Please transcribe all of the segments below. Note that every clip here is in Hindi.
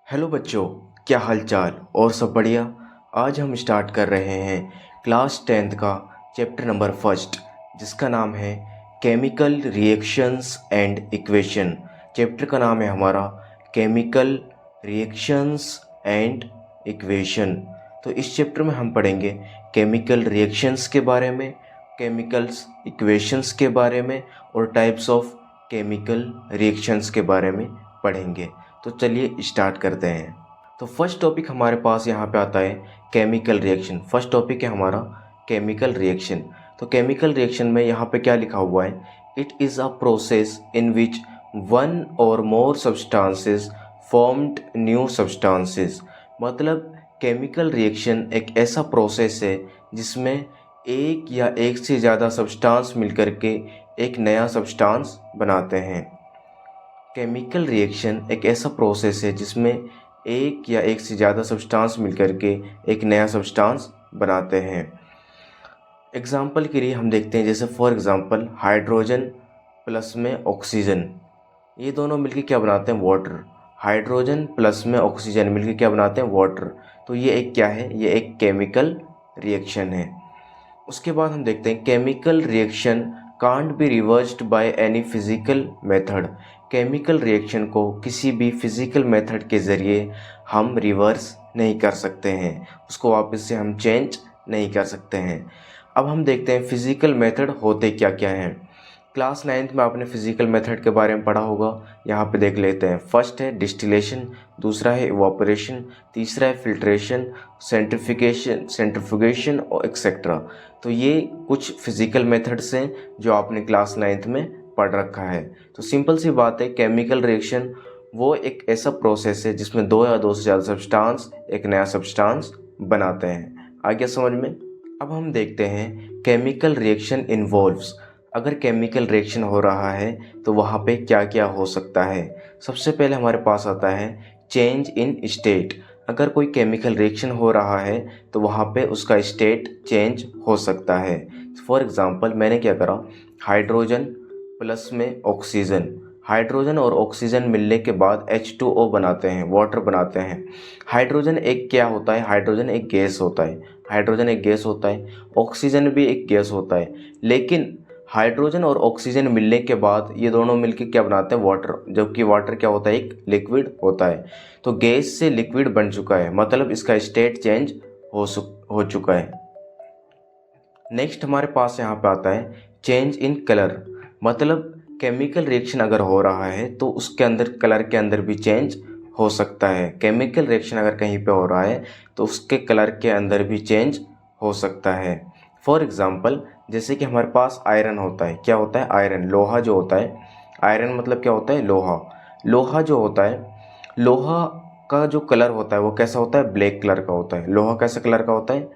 हेलो बच्चों, क्या हाल चाल और सब बढ़िया। आज हम स्टार्ट कर रहे हैं क्लास 10th का चैप्टर नंबर फर्स्ट, जिसका नाम है chemical reactions and equation. Chapter का नाम है हमारा केमिकल रिएक्शंस एंड इक्वेशन। तो इस चैप्टर में हम पढ़ेंगे केमिकल रिएक्शंस के बारे में, केमिकल्स इक्वेशंस के बारे में और टाइप्स ऑफ केमिकल रिएक्शंस के बारे में पढ़ेंगे। तो चलिए स्टार्ट करते हैं। तो फर्स्ट टॉपिक हमारे पास यहाँ पे आता है केमिकल रिएक्शन। फर्स्ट टॉपिक है हमारा केमिकल रिएक्शन। तो केमिकल रिएक्शन में यहाँ पे क्या लिखा हुआ है, it is a process in which one or more substances formed new substances. मतलब केमिकल रिएक्शन एक ऐसा प्रोसेस है जिसमें एक या एक से ज़्यादा सब्सटेंस मिलकर के एक नया सब्सटेंस बनाते हैं। केमिकल रिएक्शन एक ऐसा प्रोसेस है जिसमें एक या एक से ज़्यादा सब्सटेंस मिलकर के एक नया सब्सटेंस बनाते हैं। एग्जाम्पल के लिए हम देखते हैं, जैसे फॉर एग्जांपल हाइड्रोजन प्लस में ऑक्सीजन, ये दोनों मिलकर क्या बनाते हैं, वाटर। हाइड्रोजन प्लस में ऑक्सीजन मिलकर क्या बनाते हैं, वाटर। तो ये एक क्या है, ये एक केमिकल रिएक्शन है। उसके बाद हम देखते हैं chemical reaction can't be reversed by any physical method. Chemical reaction को किसी भी फिजिकल मेथड के ज़रिए हम रिवर्स नहीं कर सकते हैं, उसको वापस से हम चेंज नहीं कर सकते हैं। अब हम देखते हैं फिजिकल मेथड होते क्या क्या हैं। क्लास 9th में आपने फिजिकल मेथड के बारे में पढ़ा होगा, यहाँ पे देख लेते हैं। फर्स्ट है डिस्टिलेशन, दूसरा है इवापोरेशन, तीसरा है फिल्ट्रेशन, सेंट्रीफ्यूगेशन और एक्सेट्रा। तो ये कुछ फिजिकल मेथड्स हैं जो आपने क्लास 9th में पढ़ रखा है। तो सिंपल सी बात है, केमिकल रिएक्शन वो एक ऐसा प्रोसेस है जिसमें दो या दो से ज़्यादा सब्सटेंस एक नया सब्सटेंस बनाते हैं। आ गया समझ में। अब हम देखते हैं केमिकल रिएक्शन इन्वॉल्व्स। अगर केमिकल रिएक्शन हो रहा है तो वहाँ पे क्या क्या हो सकता है। सबसे पहले हमारे पास आता है चेंज इन स्टेट। अगर कोई केमिकल रिएक्शन हो रहा है तो वहाँ पे उसका स्टेट चेंज हो सकता है। फॉर एग्ज़ाम्पल मैंने क्या करा, हाइड्रोजन प्लस में ऑक्सीजन, हाइड्रोजन और ऑक्सीजन मिलने के बाद H2O बनाते हैं, वाटर बनाते हैं। हाइड्रोजन एक क्या होता है, हाइड्रोजन एक गैस होता है। हाइड्रोजन एक गैस होता है, ऑक्सीजन भी एक गैस होता है। लेकिन हाइड्रोजन और ऑक्सीजन मिलने के बाद ये दोनों मिलकर क्या बनाते हैं, वाटर। जबकि वाटर क्या होता है, एक लिक्विड होता है। तो गैस से लिक्विड बन चुका है, मतलब इसका स्टेट चेंज हो चुका है। नेक्स्ट हमारे पास यहाँ पे आता है चेंज इन कलर। मतलब केमिकल रिएक्शन अगर हो रहा है तो उसके अंदर कलर के अंदर भी चेंज हो सकता है। केमिकल रिएक्शन अगर कहीं पे हो रहा है तो उसके कलर के अंदर भी चेंज हो सकता है। फॉर एग्ज़ाम्पल जैसे कि हमारे पास आयरन होता है, क्या होता है, आयरन, लोहा जो होता है। आयरन मतलब क्या होता है, लोहा। लोहा जो होता है, लोहा का जो कलर होता है वो कैसा होता है, ब्लैक कलर का होता है। लोहा कैसा कलर का होता है,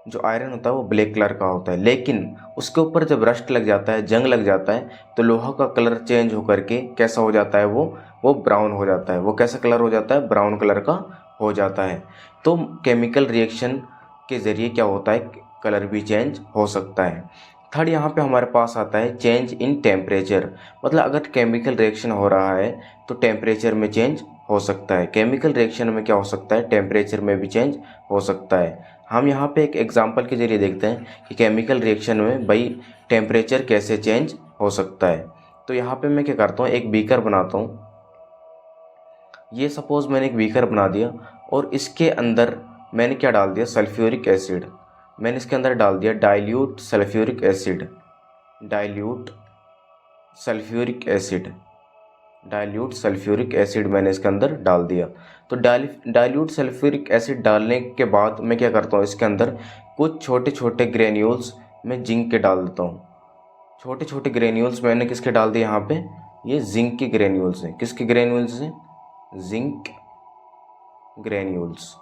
जो आयरन होता है वो ब्लैक कलर का होता है। लेकिन उसके ऊपर जब रस्ट लग जाता है, जंग लग जाता है, तो लोहा का कलर चेंज होकर के कैसा हो जाता है, वो ब्राउन हो जाता है। वो कैसा कलर हो जाता है, ब्राउन कलर का हो जाता है। तो केमिकल रिएक्शन के ज़रिए क्या होता है, कलर भी चेंज हो सकता है। थर्ड यहाँ पे हमारे पास आता है चेंज इन टेम्परेचर। मतलब अगर केमिकल रिएक्शन हो रहा है तो टेम्परेचर में चेंज हो सकता है। केमिकल रिएक्शन में क्या हो सकता है, टेम्परेचर में भी चेंज हो सकता है। हम यहाँ पे एक एग्जांपल के जरिए देखते हैं कि केमिकल रिएक्शन में भाई टेम्परेचर कैसे चेंज हो सकता है। तो यहाँ पे मैं क्या करता हूँ, एक बीकर बनाता हूँ। ये सपोज़ मैंने एक बीकर बना दिया और इसके अंदर मैंने क्या डाल दिया, सल्फ्यूरिक एसिड। मैंने इसके अंदर डाल दिया dilute sulphuric acid, dilute sulphuric acid, dilute sulphuric acid मैंने इसके अंदर डाल दिया। तो डाइल्यूट सल्फ्यूरिक एसिड डालने के बाद मैं क्या करता हूँ, इसके अंदर कुछ छोटे छोटे ग्रेन्यूल्स मैं जिंक के डाल देता हूँ। छोटे छोटे ग्रेन्यूल्स मैंने किसके डाल दिए यहाँ पे, ये जिंक के ग्रेन्यूल्स हैं। किसके ग्रेन्यूल्स हैं, जिंक ग्रेन्यूल्स,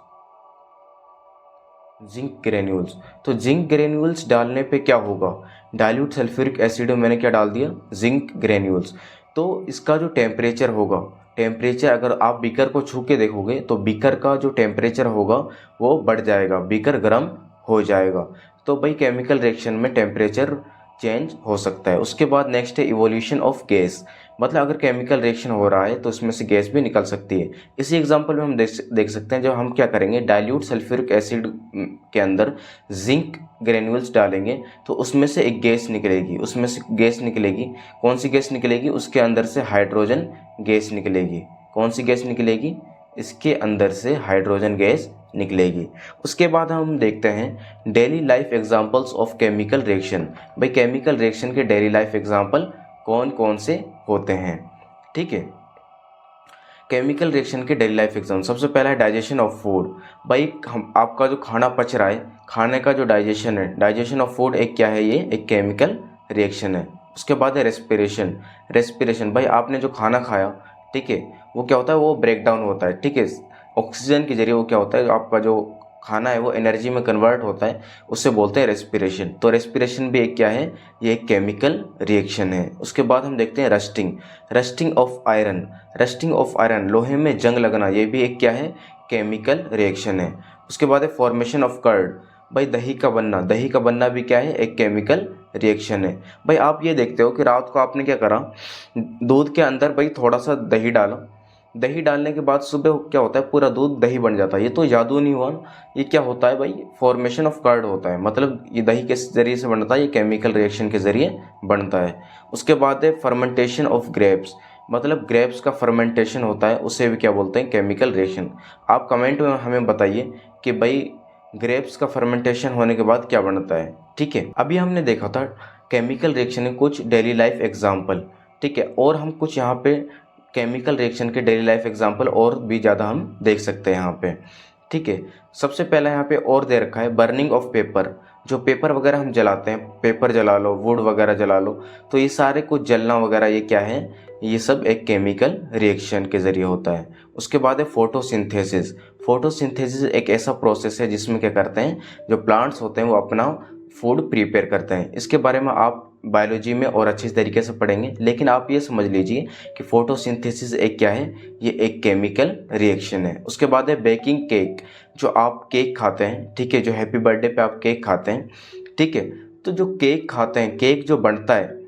जिंक ग्रेन्यूल्स। तो जिंक ग्रेन्यूल्स डालने पे क्या होगा, डाइल्यूट सल्फ्यूरिक एसिड में मैंने क्या डाल दिया, जिंक ग्रेन्यूल्स। तो इसका जो टेम्परेचर होगा, टेम्परेचर अगर आप बीकर को छू के देखोगे तो बीकर का जो टेम्परेचर होगा वो बढ़ जाएगा, बीकर गर्म हो जाएगा। तो भाई केमिकल रिएक्शन में टेम्परेचर चेंज हो सकता है। उसके बाद नेक्स्ट है इवोल्यूशन ऑफ गैस। मतलब अगर केमिकल रिएक्शन हो रहा है तो उसमें से गैस भी निकल सकती है। इसी एग्जांपल में हम देख सकते हैं, जब हम क्या करेंगे, डाइल्यूट सल्फ्यूरिक एसिड के अंदर जिंक ग्रेन्यूल्स डालेंगे तो उसमें से एक गैस निकलेगी, उसमें से गैस निकलेगी। कौन सी गैस निकलेगी? उसके अंदर से हाइड्रोजन गैस निकलेगी। कौन सी गैस निकलेगी? इसके अंदर से हाइड्रोजन गैस निकलेगी। उसके बाद हम देखते हैं daily life examples of chemical reaction. भाई केमिकल रिएक्शन के डेली लाइफ एग्जांपल कौन कौन से होते हैं? ठीक है, केमिकल रिएक्शन के डेली लाइफ एग्जाम्पल, सबसे पहला है डाइजेशन ऑफ फूड। भाई हम आपका जो खाना पच रहा है, खाने का जो डाइजेशन है, डाइजेशन ऑफ फूड एक क्या है? ये एक केमिकल रिएक्शन है। उसके बाद है रेस्पिरेशन। रेस्पिरेशन, भाई आपने जो खाना खाया, ठीक है, वो क्या होता है? वो ब्रेक डाउन होता है, ठीक है, ऑक्सीजन के जरिए वो क्या होता है, आपका जो खाना है वो एनर्जी में कन्वर्ट होता है, उससे बोलते हैं रेस्पिरेशन। तो रेस्पिरेशन भी एक क्या है? ये एक केमिकल रिएक्शन है। उसके बाद हम देखते हैं rusting. Rusting of iron. Rusting of iron, लोहे में जंग लगना, ये भी एक क्या है? केमिकल रिएक्शन है। उसके बाद है फॉर्मेशन ऑफ कर्ड। भाई दही का बनना, दही का बनना भी क्या है? एक केमिकल रिएक्शन है। भाई आप ये देखते हो कि रात को आपने क्या करा, दूध के अंदर भाई थोड़ा सा दही डाला, दही डालने के बाद सुबह क्या होता है? पूरा दूध दही बन जाता है। ये तो जादू नहीं हुआ, ये क्या होता है भाई? फॉर्मेशन ऑफ कर्ड होता है। मतलब ये दही के जरिए से बनता है, ये केमिकल रिएक्शन के जरिए बनता है। उसके बाद है फर्मेंटेशन ऑफ ग्रेप्स। मतलब ग्रेप्स का फर्मेंटेशन होता है, उसे भी क्या बोलते हैं? Chemical reaction. आप कमेंट में हमें बताइए कि भाई ग्रेप्स का फर्मेंटेशन होने के बाद क्या बनता है। ठीक है, अभी हमने देखा था केमिकल रिएक्शन के कुछ डेली लाइफ एग्जाम्पल, ठीक है, और हम कुछ यहाँ पे केमिकल रिएक्शन के डेली लाइफ एग्जाम्पल और भी ज़्यादा हम देख सकते हैं यहाँ पे। ठीक है, सबसे पहला यहाँ पे और दे रखा है बर्निंग ऑफ पेपर। जो पेपर वगैरह हम जलाते हैं, पेपर जला लो, वुड वगैरह जला लो, तो ये सारे कुछ जलना वगैरह ये क्या है? ये सब एक केमिकल रिएक्शन के ज़रिए होता है। उसके बाद है फोटोसिंथेसिस। फोटोसिंथेसिस एक ऐसा प्रोसेस है जिसमें क्या करते हैं, जो प्लांट्स होते हैं वो अपना फूड प्रिपेयर करते हैं। इसके बारे में आप बायोलॉजी में और अच्छी तरीके से पढ़ेंगे, लेकिन आप ये समझ लीजिए कि फोटोसिंथेसिस एक क्या है? ये एक केमिकल रिएक्शन है। उसके बाद है बेकिंग केक। जो आप केक खाते हैं, ठीक है, जो हैप्पी बर्थडे पे आप केक खाते हैं, ठीक है, तो जो केक खाते हैं, केक जो बनता है,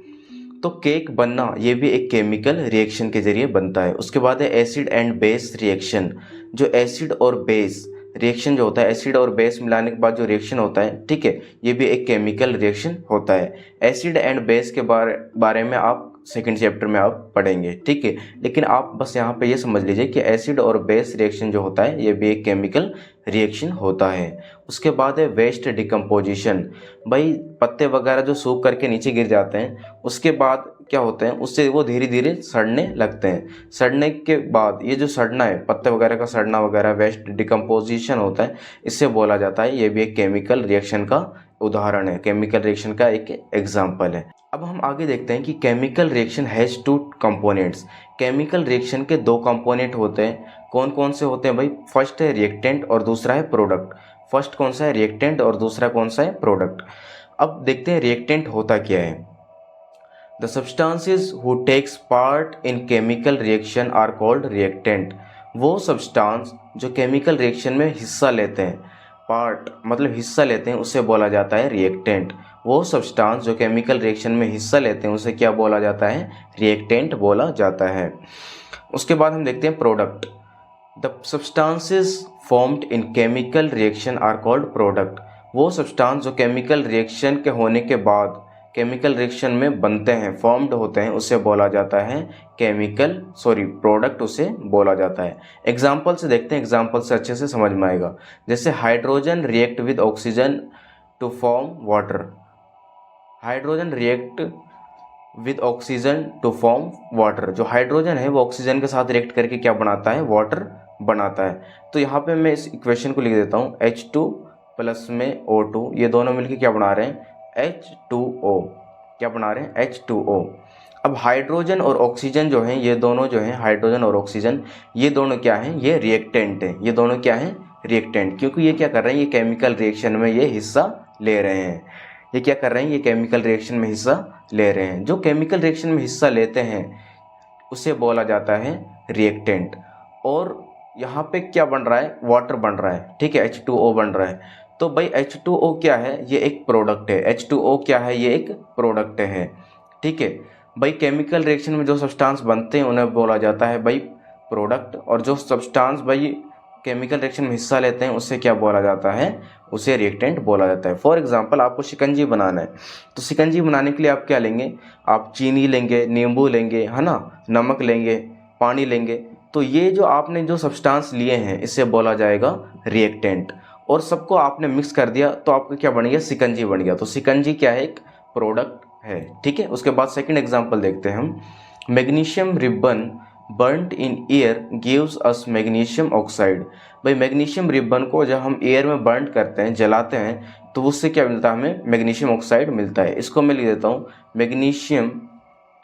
तो केक बनना ये भी एक केमिकल रिएक्शन के जरिए बनता है। उसके बाद है एसिड एंड बेस रिएक्शन। जो एसिड और बेस रिएक्शन जो होता है, एसिड और बेस मिलाने के बाद जो रिएक्शन होता है, ठीक है, ये भी एक केमिकल रिएक्शन होता है। एसिड एंड बेस के बारे में आप सेकंड चैप्टर में आप पढ़ेंगे, ठीक है, लेकिन आप बस यहाँ पे ये समझ लीजिए कि एसिड और बेस रिएक्शन जो होता है ये भी एक केमिकल रिएक्शन होता है। उसके बाद है वेस्ट डिकम्पोजिशन। भाई पत्ते वगैरह जो सूख करके नीचे गिर जाते हैं, उसके बाद क्या होते हैं, उससे वो धीरे धीरे सड़ने लगते हैं। सड़ने के बाद ये जो सड़ना है, पत्ते वगैरह का सड़ना वगैरह, वेस्ट डिकम्पोजिशन होता है, इससे बोला जाता है ये भी एक केमिकल रिएक्शन का उदाहरण है, केमिकल रिएक्शन का एक एग्जाम्पल है। अब हम आगे देखते हैं कि chemical reaction has two components. Chemical reaction के दो कंपोनेंट होते हैं। कौन कौन से होते हैं भाई? फर्स्ट है रिएक्टेंट और दूसरा है प्रोडक्ट। फर्स्ट कौन सा है? रिएक्टेंट, और दूसरा कौन सा है? प्रोडक्ट। अब देखते हैं रिएक्टेंट होता क्या है। The substances who takes part in chemical reaction are called reactant. वो सब्सटेंस जो केमिकल रिएक्शन में हिस्सा लेते हैं, पार्ट मतलब हिस्सा लेते हैं, उसे बोला जाता है रिएक्टेंट। वो सब्सटेंस जो केमिकल रिएक्शन में हिस्सा लेते हैं उसे क्या बोला जाता है? रिएक्टेंट बोला जाता है। उसके बाद हम देखते हैं product. The substances formed in chemical reaction are called product. वो सब्सटेंस जो केमिकल रिएक्शन के होने के बाद केमिकल रिएक्शन में बनते हैं, फॉर्म्ड होते हैं, उसे बोला जाता है प्रोडक्ट उसे बोला जाता है। एग्जाम्पल से देखते हैं, एग्जाम्पल से अच्छे से समझ में आएगा। जैसे hydrogen react with oxygen to form water. Hydrogen react with oxygen to form water. जो हाइड्रोजन है वो ऑक्सीजन के साथ रिएक्ट करके क्या बनाता है? वाटर बनाता है। तो यहाँ पे मैं इस इक्वेशन को लिख देता हूँ, H2 प्लस में O2, ये दोनों मिलके क्या बना रहे हैं? H2O। क्या बना रहे हैं? H2O। अब हाइड्रोजन और ऑक्सीजन जो हैं, ये दोनों जो हैं, हाइड्रोजन और ऑक्सीजन, ये दोनों क्या हैं? ये रिएक्टेंट हैं। ये दोनों क्या हैं? रिएक्टेंट। क्योंकि ये क्या कर रहे हैं? ये केमिकल रिएक्शन में ये हिस्सा ले रहे हैं। ये क्या कर रहे हैं? ये केमिकल रिएक्शन में हिस्सा ले रहे हैं। जो केमिकल रिएक्शन में हिस्सा लेते हैं उसे बोला जाता है रिएक्टेंट। और यहाँ पे क्या बन रहा है? वाटर बन रहा है, ठीक है, H2O बन रहा है। तो भाई H2O क्या है? ये एक प्रोडक्ट है। H2O क्या है? ये एक प्रोडक्ट है, ठीक है। भाई केमिकल रिएक्शन में जो सब्सटेंस बनते हैं उन्हें बोला जाता है भाई प्रोडक्ट, और जो सब्सटेंस भाई केमिकल रिएक्शन में हिस्सा लेते हैं उससे क्या बोला जाता है, उसे रिएक्टेंट बोला जाता है। फॉर एग्जांपल आपको शिकंजी बनाना है, तो शिकंजी बनाने के लिए आप क्या लेंगे, आप चीनी लेंगे, नींबू लेंगे, है ना, नमक लेंगे, पानी लेंगे। तो ये जो आपने जो सब्सटेंस लिए हैं इसे बोला जाएगा रिएक्टेंट, और सबको आपने मिक्स कर दिया तो आपका क्या बन गया, शिकंजी बन गया। तो शिकंजी क्या है, एक प्रोडक्ट है। ठीक है, उसके बाद सेकंड एग्जांपल देखते हैं हम। Magnesium ribbon burnt in air gives us magnesium oxide. भाई मैग्नीशियम रिबन को जब हम एयर में बर्न करते हैं, जलाते हैं, तो उससे क्या मिलता है, हमें मैग्नीशियम ऑक्साइड मिलता है। इसको मैं लिख देता हूँ, मैग्नीशियम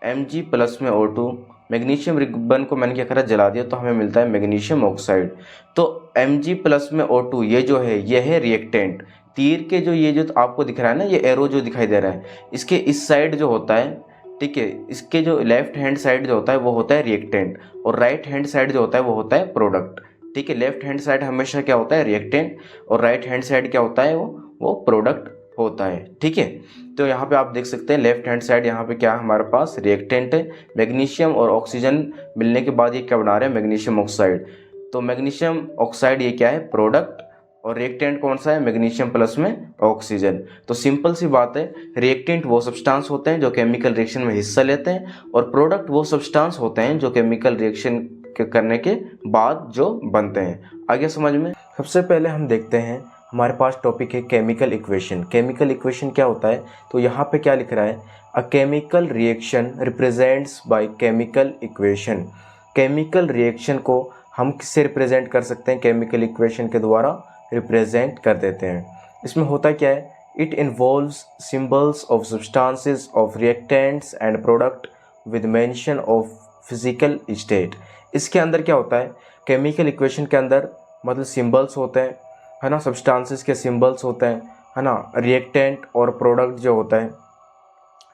Mg प्लस में O2। मैग्नीशियम रिबन को मैंने क्या करा, जला दिया, तो हमें मिलता है मैग्नीशियम ऑक्साइड। तो Mg प्लस में O2 ये जो है ये है रिएक्टेंट। तीर के जो ये जो आपको दिख रहा है ना, ये एरो जो दिखाई दे रहा है, इसके इस साइड जो होता है, ठीक है, इसके जो लेफ्ट हैंड साइड जो होता है वो होता है रिएक्टेंट, और राइट हैंड साइड जो होता है वो होता है प्रोडक्ट। ठीक है, लेफ्ट हैंड साइड हमेशा क्या होता है, रिएक्टेंट, और राइट हैंड साइड क्या होता है, वो प्रोडक्ट होता है। ठीक है, तो यहाँ पे आप देख सकते हैं लेफ्ट हैंड साइड यहाँ पे क्या है, हमारे पास रिएक्टेंट है। मैग्नीशियम और ऑक्सीजन मिलने के बाद ये क्या बना रहे हैं, मैग्नीशियम ऑक्साइड। तो मैग्नीशियम ऑक्साइड ये क्या है, प्रोडक्ट, और रिएक्टेंट कौन सा है, मैग्नीशियम प्लस में ऑक्सीजन। तो सिंपल सी बात है, रिएक्टेंट वो सब्सटेंस होते हैं जो केमिकल रिएक्शन में हिस्सा लेते हैं, और प्रोडक्ट वो सब्सटेंस होते हैं जो केमिकल रिएक्शन करने के बाद जो बनते हैं। आगे समझ में, सबसे पहले हम देखते हैं, हमारे पास टॉपिक है केमिकल इक्वेशन। केमिकल इक्वेशन क्या होता है, तो यहाँ पे क्या लिख रहा है, a chemical reaction represents by chemical equation. Chemical reaction को हम किससे रिप्रेजेंट कर सकते हैं, केमिकल इक्वेशन के द्वारा रिप्रेजेंट कर देते हैं। इसमें होता क्या है, it involves symbols of substances of reactants and product with mention of physical state. इसके अंदर क्या होता है, केमिकल इक्वेशन के अंदर मतलब सिंबल्स होते हैं, है ना, सब्सटेंसेस के सिंबल्स होते हैं, है ना, रिएक्टेंट और प्रोडक्ट जो होता है,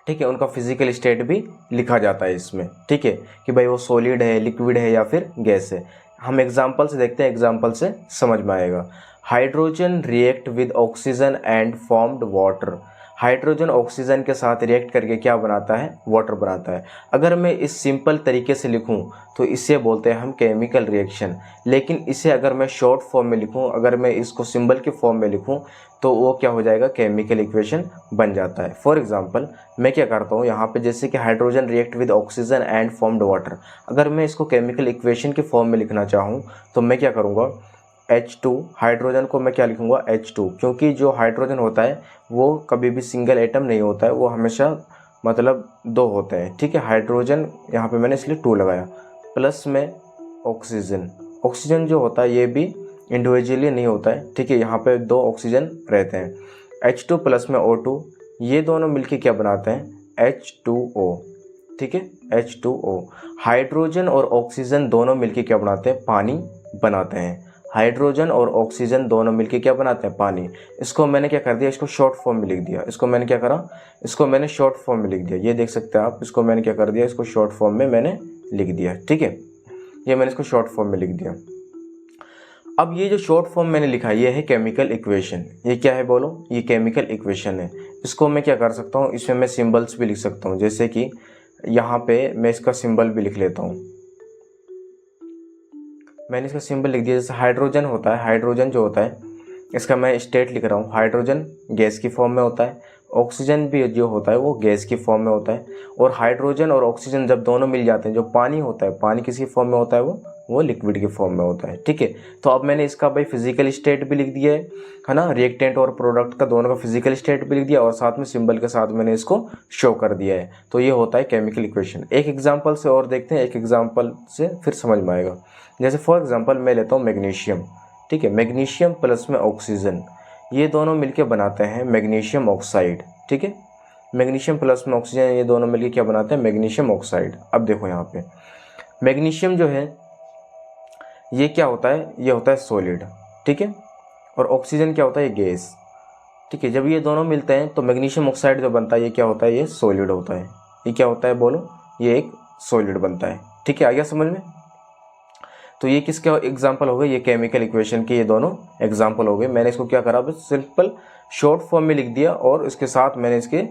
ठीक है, उनका फिजिकल स्टेट भी लिखा जाता है इसमें। ठीक है, कि भाई वो सॉलिड है, लिक्विड है या फिर गैस है। हम एग्जांपल से देखते हैं, एग्जांपल से समझ में आएगा। Hydrogen react with oxygen and formed water. Hydrogen oxygen के साथ रिएक्ट करके क्या बनाता है, वाटर बनाता है। अगर मैं इस सिंपल तरीके से लिखूं तो इसे बोलते हैं हम केमिकल रिएक्शन। लेकिन इसे अगर मैं शॉर्ट फॉर्म में लिखूं, अगर मैं इसको सिंबल के फॉर्म में लिखूं, तो वो क्या हो जाएगा, केमिकल इक्वेशन बन जाता है। फॉर एग्जांपल मैं क्या करता हूँ यहाँ पे, जैसे कि hydrogen react with oxygen and formed water, अगर मैं इसको केमिकल इक्वेशन के फॉर्म में लिखना चाहूँ तो मैं क्या करूँगा, H2, हाइड्रोजन को मैं क्या लिखूंगा, H2, क्योंकि जो हाइड्रोजन होता है वो कभी भी सिंगल एटम नहीं होता है, वो हमेशा मतलब दो होते हैं। ठीक है, हाइड्रोजन यहाँ पे मैंने इसलिए 2 लगाया, प्लस में ऑक्सीजन। ऑक्सीजन जो होता है ये भी इंडिविजुअली नहीं होता है, ठीक है, यहाँ पे 2 ऑक्सीजन रहते हैं। H2 प्लस में O2, ये दोनों मिलके क्या बनाते हैं, H2O। ठीक है, H2O। हाइड्रोजन और ऑक्सीजन दोनों मिलके क्या बनाते हैं, पानी बनाते हैं। हाइड्रोजन और ऑक्सीजन दोनों मिलके क्या बनाते हैं, पानी। इसको मैंने क्या कर दिया, इसको शॉर्ट फॉर्म में लिख दिया। इसको मैंने क्या करा, इसको मैंने शॉर्ट फॉर्म में लिख दिया। ये देख सकते हैं आप, इसको मैंने क्या कर दिया, इसको शॉर्ट फॉर्म में मैंने लिख दिया। ठीक है, ये मैंने इसको शॉर्ट फॉर्म में लिख दिया। अब ये जो शॉर्ट फॉर्म मैंने लिखा ये है केमिकल इक्वेशन। ये क्या है बोलो, ये केमिकल इक्वेशन है। इसको मैं क्या कर सकता हूँ, इसमें मैं सिम्बल्स भी लिख सकता हूँ, जैसे कि यहाँ पे मैं इसका सिंबल भी लिख लेता हूँ। मैंने इसका सिंबल लिख दिया। जैसे हाइड्रोजन होता है, हाइड्रोजन जो होता है इसका मैं स्टेट लिख रहा हूँ, हाइड्रोजन गैस की फॉर्म में होता है। ऑक्सीजन भी जो होता है वो गैस की फॉर्म में होता है। और हाइड्रोजन और ऑक्सीजन जब दोनों मिल जाते हैं, जो पानी होता है, पानी किसी फॉर्म में होता है, वो लिक्विड की फॉर्म में होता है। ठीक है, तो अब मैंने इसका भाई फिजिकल स्टेट भी लिख दिया है ना, रिएक्टेंट और प्रोडक्ट का दोनों का फिजिकल स्टेट भी लिख दिया, और साथ में सिंबल के साथ मैंने इसको शो कर दिया है। तो ये होता है केमिकल इक्वेशन। एक एग्जाम्पल से और देखते हैं, एक एग्जाम्पल से फिर समझ में आएगा। जैसे फॉर एग्जाम्पल मैं लेता हूँ मैग्नीशियम। ठीक है, मैग्नीशियम प्लस में ऑक्सीजन, ये दोनों मिलके बनाते हैं मैग्नीशियम ऑक्साइड। ठीक है, मैग्नीशियम प्लस में ऑक्सीजन, ये दोनों मिलके क्या बनाते हैं, मैग्नीशियम ऑक्साइड। अब देखो यहाँ पे मैग्नीशियम जो है ये क्या होता है, ये होता है सॉलिड। ठीक है, और ऑक्सीजन क्या होता है, ये गैस। ठीक है, जब ये दोनों मिलते हैं तो मैग्नीशियम ऑक्साइड जो बनता है ये क्या होता है, ये सॉलिड होता है। ये क्या होता है बोलो, ये एक सॉलिड बनता है। ठीक है, आ गया समझ में। तो ये किसके एग्जाम्पल हो गए, ये केमिकल इक्वेशन के ये दोनों एग्जाम्पल हो गए। मैंने इसको क्या करा, बस सिंपल शॉर्ट फॉर्म में लिख दिया, और इसके साथ मैंने इसके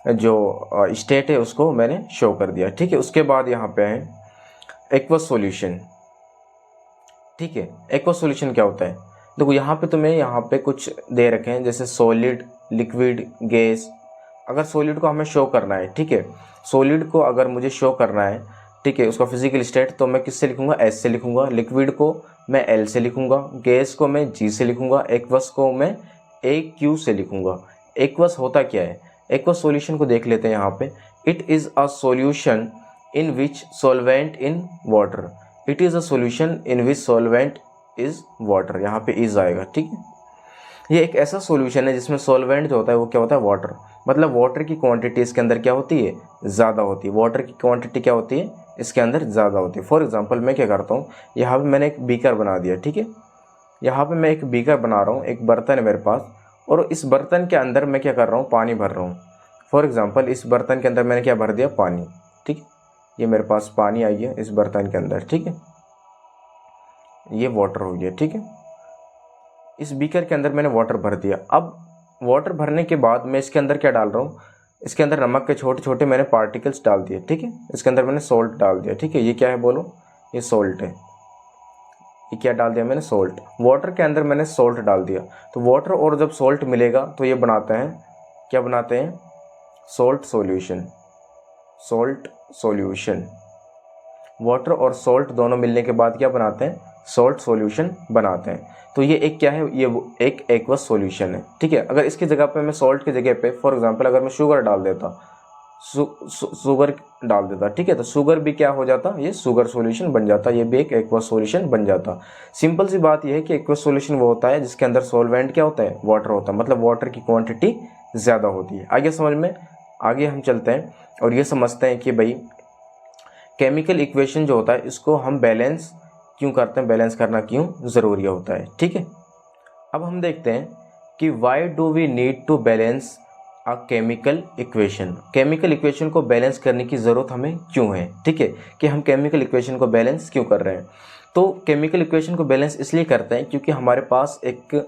जो स्टेट है उसको मैंने शो कर दिया। ठीक है, उसके बाद यहाँ पे है एक्वस सॉल्यूशन। ठीक है, एक्वस सॉल्यूशन क्या होता है? देखो यहाँ पे तुम्हें यहाँ पे कुछ दे रखे हैं जैसे सॉलिड, लिक्विड, गैस। अगर सॉलिड को हमें शो करना है, ठीक है, सॉलिड को अगर मुझे शो करना है, ठीक है, उसका फिजिकल स्टेट, तो मैं किससे लिखूंगा? एस से लिखूंगा। लिक्विड को मैं एल से लिखूंगा। गैस को मैं जी से लिखूंगा। एक्वस को मैं ए क्यू से लिखूंगा। एक्वस होता क्या है? एक्वस सॉल्यूशन को देख लेते हैं यहाँ पे। It is a solution in which solvent in water. It is a solution in which solvent is water. यहाँ पे इज आएगा। ठीक है, ये एक ऐसा सॉल्यूशन है जिसमें सॉल्वेंट जो होता है वो क्या होता है? वाटर। मतलब वाटर की क्वांटिटी इसके अंदर क्या होती है? ज़्यादा होती है। वाटर की क्वांटिटी क्या होती है? इसके अंदर ज़्यादा होती है। फॉर एग्जांपल मैं क्या करता हूँ, यहाँ पे मैंने एक बीकर बना दिया। ठीक है, यहाँ पे मैं एक बीकर बना रहा हूँ, एक बर्तन है मेरे पास, और इस बर्तन के अंदर मैं क्या कर रहा हूँ? पानी भर रहा हूँ। फॉर एग्जाम्पल इस बर्तन के अंदर मैंने क्या भर दिया? पानी। ठीक है, ये मेरे पास पानी आई है इस बर्तन के अंदर। ठीक है, ये वाटर हो गया। ठीक है, इस बीकर के अंदर मैंने वाटर भर दिया। अब वाटर भरने के बाद मैं इसके अंदर क्या डाल रहा हूँ? इसके अंदर नमक के छोटे छोटे मैंने पार्टिकल्स डाल दिए। ठीक है, इसके अंदर मैंने सॉल्ट डाल दिया। ठीक है, ये क्या है बोलो? ये सॉल्ट है। ये क्या डाल दिया मैंने? सॉल्ट। वाटर के अंदर मैंने सॉल्ट डाल दिया। तो वाटर और जब सॉल्ट मिलेगा तो ये बनाते हैं, क्या बनाते हैं? Salt solution. Salt solution. Water और सॉल्ट दोनों मिलने के बाद क्या बनाते हैं? सॉल्ट सॉल्यूशन बनाते हैं। तो ये एक क्या है? ये एक एक्वस सॉल्यूशन है। ठीक है, अगर इसकी जगह पे मैं सॉल्ट की जगह पे फॉर एग्जांपल अगर मैं शुगर डाल देता, शुगर डाल देता, ठीक है, तो शुगर भी क्या हो जाता? ये शुगर सॉल्यूशन बन जाता। ये भी एक एक्वस सॉल्यूशन बन जाता। सिंपल सी बात यह है कि एक्वस सॉल्यूशन वो होता है जिसके अंदर सॉल्वेंट क्या होता है? वाटर होता है। मतलब वाटर की क्वांटिटी ज़्यादा होती है। आगे समझ में, आगे हम चलते हैं और ये समझते हैं कि भाई केमिकल इक्वेशन जो होता है इसको हम बैलेंस क्यों करते हैं? बैलेंस करना क्यों ज़रूरी होता है? ठीक है, अब हम देखते हैं कि why do we need to balance a chemical equation. Chemical equation को बैलेंस करने की ज़रूरत हमें क्यों है? ठीक है, कि हम केमिकल इक्वेशन को बैलेंस क्यों कर रहे हैं? तो केमिकल इक्वेशन को बैलेंस इसलिए करते हैं क्योंकि हमारे पास एक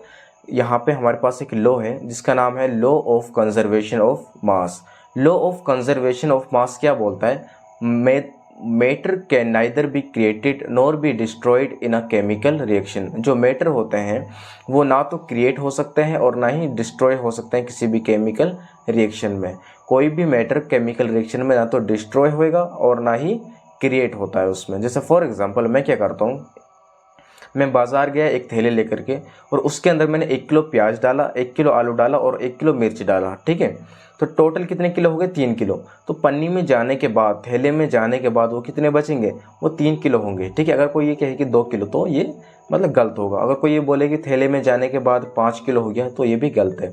यहाँ पे हमारे पास एक लॉ है जिसका नाम है law of conservation of mass. Law of conservation of mass क्या बोलता है? Matter can neither be created nor be destroyed in a chemical reaction. जो मैटर होते हैं वो ना तो क्रिएट हो सकते हैं और ना ही डिस्ट्रॉय हो सकते हैं किसी भी केमिकल रिएक्शन में। कोई भी मैटर केमिकल रिएक्शन में ना तो डिस्ट्रॉय होएगा और ना ही क्रिएट होता है उसमें। जैसे फॉर एग्जांपल मैं क्या करता हूँ, मैं बाज़ार गया एक थैले लेकर के और उसके अंदर मैंने 1 किलो प्याज डाला, 1 किलो आलू डाला और 1 किलो मिर्च डाला। ठीक है, तो टोटल कितने किलो हो गए? 3 किलो। तो पन्नी में जाने के बाद, थैले में जाने के बाद वो कितने बचेंगे? वो 3 किलो होंगे। ठीक है, अगर कोई ये कहे कि 2 किलो तो ये मतलब गलत होगा। अगर कोई ये बोले कि थैले में जाने के बाद 5 किलो हो गया तो ये भी गलत है।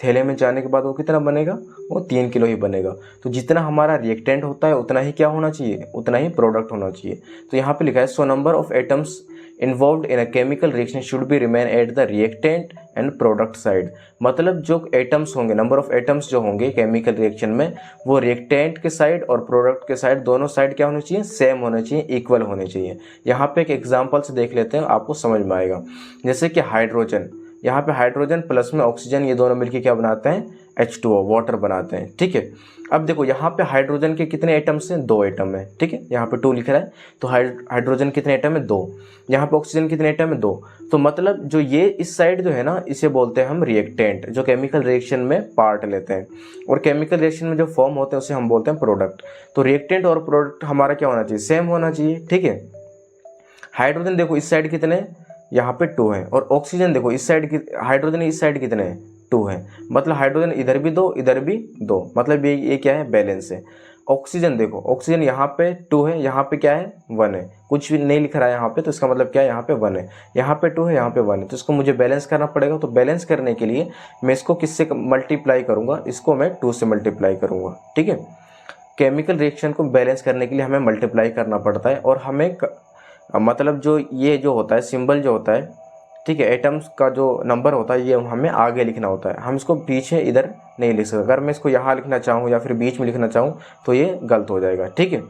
थैले में जाने के बाद वो कितना बनेगा? वो 3 किलो ही बनेगा। तो जितना हमारा रिएक्टेंट होता है उतना ही क्या होना चाहिए? उतना ही प्रोडक्ट होना चाहिए। तो यहाँ पे लिखा है so number of atoms involved in a chemical reaction should be remain at the reactant and product side। मतलब जो एटम्स होंगे, नंबर ऑफ एटम्स जो होंगे केमिकल रिएक्शन में, वो रिएक्टेंट के साइड और प्रोडक्ट के साइड दोनों साइड क्या होने चाहिए? सेम होने चाहिए, इक्वल होने चाहिए। यहाँ पे एक एग्जांपल से देख लेते हैं, आपको समझ में आएगा। जैसे कि हाइड्रोजन, यहाँ पे हाइड्रोजन प्लस में ऑक्सीजन, ये दोनों मिलकर क्या बनाते हैं? H2O, वाटर बनाते हैं। ठीक है, अब देखो यहाँ पे हाइड्रोजन के कितने एटम्स हैं? 2 एटम है। ठीक है, यहाँ पे 2 लिख रहा है तो हाइड्रोजन कितने एटम है? 2। यहाँ पे ऑक्सीजन कितने एटम है? 2। तो मतलब जो ये इस साइड जो है ना, इसे बोलते हैं हम रिएक्टेंट, जो केमिकल रिएक्शन में पार्ट लेते हैं। और केमिकल रिएक्शन में जो फॉर्म होते हैं उसे हम बोलते हैं प्रोडक्ट। तो रिएक्टेंट और प्रोडक्ट हमारा क्या होना चाहिए? सेम होना चाहिए। ठीक है, हाइड्रोजन देखो इस साइड कितने, यहाँ पे 2 है, और ऑक्सीजन देखो इस साइड, हाइड्रोजन इस साइड कितने हैं? 2 है। मतलब हाइड्रोजन इधर भी 2, इधर भी 2, मतलब ये क्या है? बैलेंस है। ऑक्सीजन देखो, ऑक्सीजन यहाँ पे 2 है, यहाँ पे क्या है? 1 है। कुछ भी नहीं लिख रहा है यहाँ पे, तो इसका मतलब क्या है? यहाँ पे 1 है, यहाँ पे 2 है, यहाँ पे 1 है। तो इसको मुझे बैलेंस करना पड़ेगा। तो बैलेंस करने के लिए मैं इसको किससे मल्टीप्लाई करूँगा? इसको मैं 2 से मल्टीप्लाई करूँगा। ठीक है, केमिकल रिएक्शन को बैलेंस करने के लिए हमें मल्टीप्लाई करना पड़ता है। और हमें मतलब जो ये जो होता है सिंबल जो होता है, ठीक है, एटम्स का जो नंबर होता है ये हमें आगे लिखना होता है। हम इसको पीछे इधर नहीं लिख सकते। अगर मैं इसको यहाँ लिखना चाहूँ या फिर बीच में लिखना चाहूँ तो ये गलत हो जाएगा। ठीक है,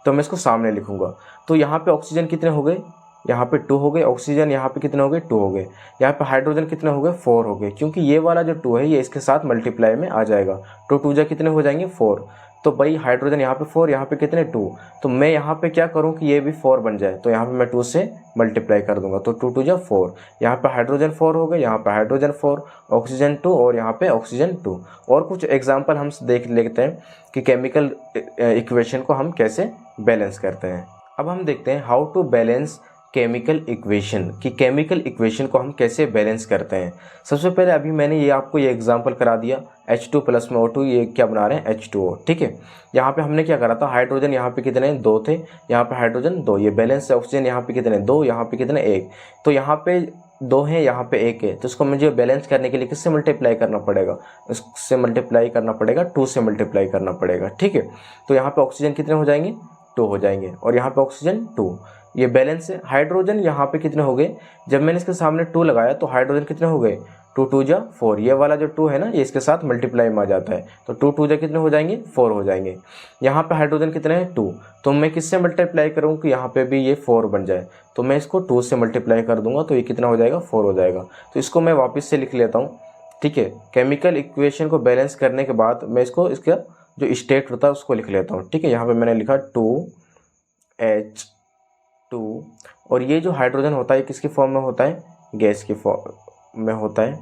तो मैं इसको सामने लिखूँगा। तो यहाँ पे ऑक्सीजन कितने हो गए? यहाँ पे 2 हो गए, ऑक्सीजन यहाँ पे कितने हो गए 2 हो गए, यहाँ पे हाइड्रोजन कितने हो गए 4 हो गए, क्योंकि ये वाला जो 2 है ये इसके साथ मल्टीप्लाई में आ जाएगा। 2 2 जा कितने हो जाएंगे 4, तो भाई हाइड्रोजन यहाँ पे 4, यहाँ पे कितने 2, तो मैं यहाँ पे क्या करूँ कि ये भी 4 बन जाए, तो यहाँ पे मैं 2 से मल्टीप्लाई कर दूंगा, तो 2 2 जा 4, यहाँ पे हाइड्रोजन 4 हो गए, यहाँ पे हाइड्रोजन 4, ऑक्सीजन 2 और यहाँ पे ऑक्सीजन 2। और कुछ एग्जाम्पल हम देख लेते हैं कि केमिकल इक्वेशन को हम कैसे बैलेंस करते हैं। अब हम देखते हैं how to balance chemical equation, कि केमिकल इक्वेशन को हम कैसे बैलेंस करते हैं। सबसे पहले अभी मैंने ये आपको ये एग्जांपल करा दिया, H2 प्लस में O2, ये क्या बना रहे हैं H2O, ठीक है। यहाँ पे हमने क्या करा था, हाइड्रोजन यहाँ पे कितने 2 थे, यहाँ पे हाइड्रोजन 2, ये बैलेंस है। ऑक्सीजन यहाँ पे कितने 2, यहाँ पे कितने 1, तो यहाँ पे 2 है, यहाँ पे 1 है, तो इसको मुझे बैलेंस करने के लिए किससे मल्टीप्लाई करना पड़ेगा, इससे मल्टीप्लाई करना पड़ेगा, 2 से मल्टीप्लाई करना पड़ेगा, ठीक है। तो यहाँ पे ऑक्सीजन कितने हो जाएंगे 2 हो जाएंगे, और यहाँ पे ऑक्सीजन 2, ये बैलेंस है। हाइड्रोजन यहाँ पे कितने हो गए, जब मैंने इसके सामने 2 लगाया तो हाइड्रोजन कितने हो गए 2 2 जा 4, ये वाला जो 2 है ना ये इसके साथ मल्टीप्लाई में आ जाता है, तो 2 2 जा कितने हो जाएंगे 4 हो जाएंगे। यहाँ पे हाइड्रोजन कितने हैं 2, तो मैं किससे मल्टीप्लाई करूँ कि यहाँ पे भी ये 4 बन जाए, तो मैं इसको 2 से मल्टीप्लाई कर दूंगा, तो ये कितना हो जाएगा 4 हो जाएगा। तो इसको मैं वापस से लिख लेता हूँ, ठीक है। केमिकल इक्वेशन को बैलेंस करने के बाद मैं इसको इसका जो स्टेट होता है उसको लिख लेता हूँ, ठीक है। यहाँ पे मैंने लिखा 2H2, और ये जो हाइड्रोजन होता है किसकी फॉर्म में होता है, गैस की फॉर्म में होता है,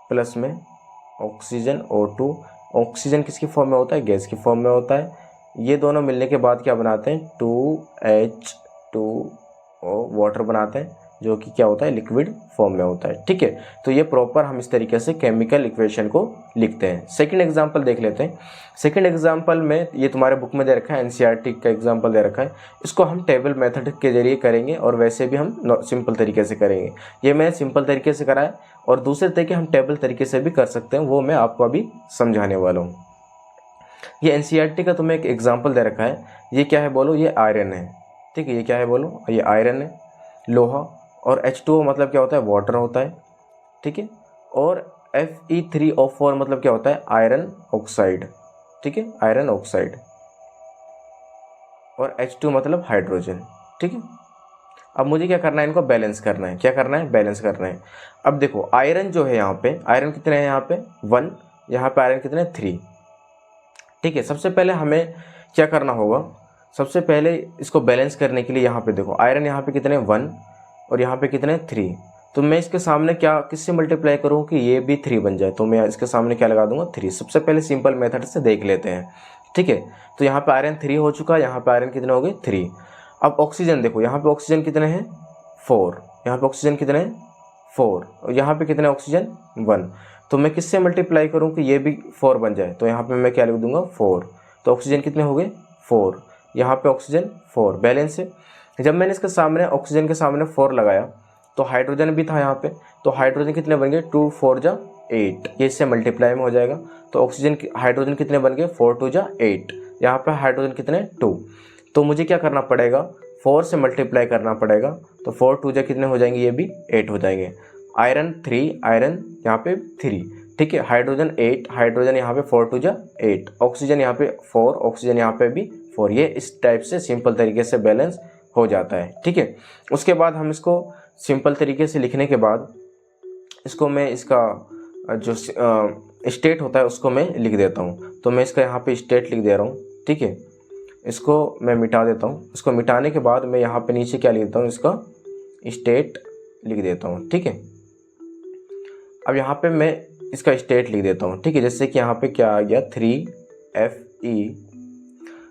प्लस में ऑक्सीजन O2, ऑक्सीजन किसकी फॉर्म में होता है, गैस की फॉर्म में होता है। ये दोनों मिलने के बाद क्या बनाते हैं 2H2O, वाटर बनाते हैं, जो कि क्या होता है लिक्विड फॉर्म में होता है, ठीक है। तो ये प्रॉपर हम इस तरीके से केमिकल इक्वेशन को लिखते हैं। सेकंड एग्जांपल देख लेते हैं। सेकंड एग्जांपल में ये तुम्हारे बुक में दे रखा है, एनसीईआरटी का एग्जांपल दे रखा है, इसको हम टेबल मेथड के जरिए करेंगे और वैसे भी हम सिंपल तरीके से करेंगे। ये मैंने सिंपल तरीके से करा है और दूसरे तरीके हम टेबल तरीके से भी कर सकते हैं, वो मैं आपको अभी समझाने वाला हूँ। ये एनसीईआरटी का तुम्हें एक एग्जाम्पल दे रखा है, ये क्या है बोलो, ये आयरन है, ठीक है। ये क्या है बोलो, ये आयरन है, लोहा, और H2O मतलब क्या होता है वाटर होता है, ठीक है। और Fe3O4 मतलब क्या होता है आयरन ऑक्साइड, ठीक है, आयरन ऑक्साइड। और H2 मतलब हाइड्रोजन, ठीक है। अब मुझे क्या करना है, इनको बैलेंस करना है। क्या करना है, बैलेंस करना है। अब देखो आयरन जो है यहाँ पे, आयरन कितने हैं यहाँ पे 1, यहाँ पे आयरन कितने 3, ठीक है। सबसे पहले हमें क्या करना होगा, सबसे पहले इसको बैलेंस करने के लिए यहाँ पे देखो आयरन यहाँ पे कितने 1 और यहाँ पे कितने 3, तो मैं इसके सामने क्या किससे मल्टीप्लाई करूँ कि ये भी 3 बन जाए, तो मैं इसके सामने क्या लगा दूंगा 3। सबसे पहले सिंपल मेथड से देख लेते हैं, ठीक है। तो यहाँ पे आयरन 3 हो चुका है, यहाँ पे आयरन कितने हो गए 3। अब ऑक्सीजन देखो, यहाँ पे ऑक्सीजन कितने हैं 4, यहाँ पे ऑक्सीजन कितने हैं 4, और यहाँ पे कितने ऑक्सीजन 1, तो मैं किससे मल्टीप्लाई करूँ कि ये भी 4 बन जाए, तो यहाँ पे मैं क्या लिख दूंगा 4, तो ऑक्सीजन कितने हो गए 4, यहाँ पे ऑक्सीजन 4, बैलेंस है। जब मैंने इसके सामने ऑक्सीजन के सामने 4 लगाया तो हाइड्रोजन भी था यहाँ पे, तो हाइड्रोजन कितने बन गए 2 4 जा 8, ये इससे मल्टीप्लाई में हो जाएगा, तो ऑक्सीजन हाइड्रोजन कितने बन गए 4 2 जा 8, यहाँ पे हाइड्रोजन कितने 2, तो मुझे क्या करना पड़ेगा 4 से मल्टीप्लाई करना पड़ेगा, तो 4 2 जा कितने हो जाएंगे, ये भी 8 हो जाएंगे। आयरन 3, आयरन यहाँ पे 3, ठीक है, हाइड्रोजन 8, हाइड्रोजन यहाँ पे 4 2 जा 8, ऑक्सीजन यहाँ पे 4, ऑक्सीजन यहाँ पे भी 4, ये इस टाइप से सिंपल तरीके से बैलेंस हो जाता है, ठीक है। उसके बाद हम इसको सिंपल तरीके से लिखने के बाद इसको मैं इसका जो स्टेट होता है उसको मैं लिख देता हूँ, तो मैं इसका यहाँ पे स्टेट लिख दे रहा हूँ, ठीक है। इसको मैं मिटा देता हूँ, इसको मिटाने के बाद मैं यहाँ पे नीचे क्या लिख देता हूँ, इसका स्टेट लिख देता हूँ, ठीक है। अब यहाँ पे मैं इसका स्टेट लिख देता हूँ, ठीक है। जैसे कि यहाँ पे क्या आ गया 3Fe,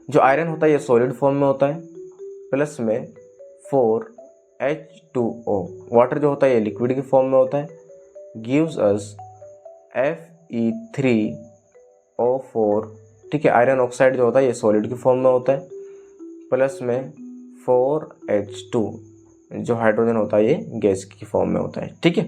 जो आयरन होता है ये सॉलिड फॉर्म में होता है, प्लस में 4H2O, वाटर जो होता है ये लिक्विड की फॉर्म में होता है, गिव्स अस Fe3O4, ठीक है। आयरन ऑक्साइड जो होता है ये सॉलिड की फॉर्म में होता है, प्लस में 4H2, जो हाइड्रोजन होता है ये गैस की फॉर्म में होता है, ठीक है।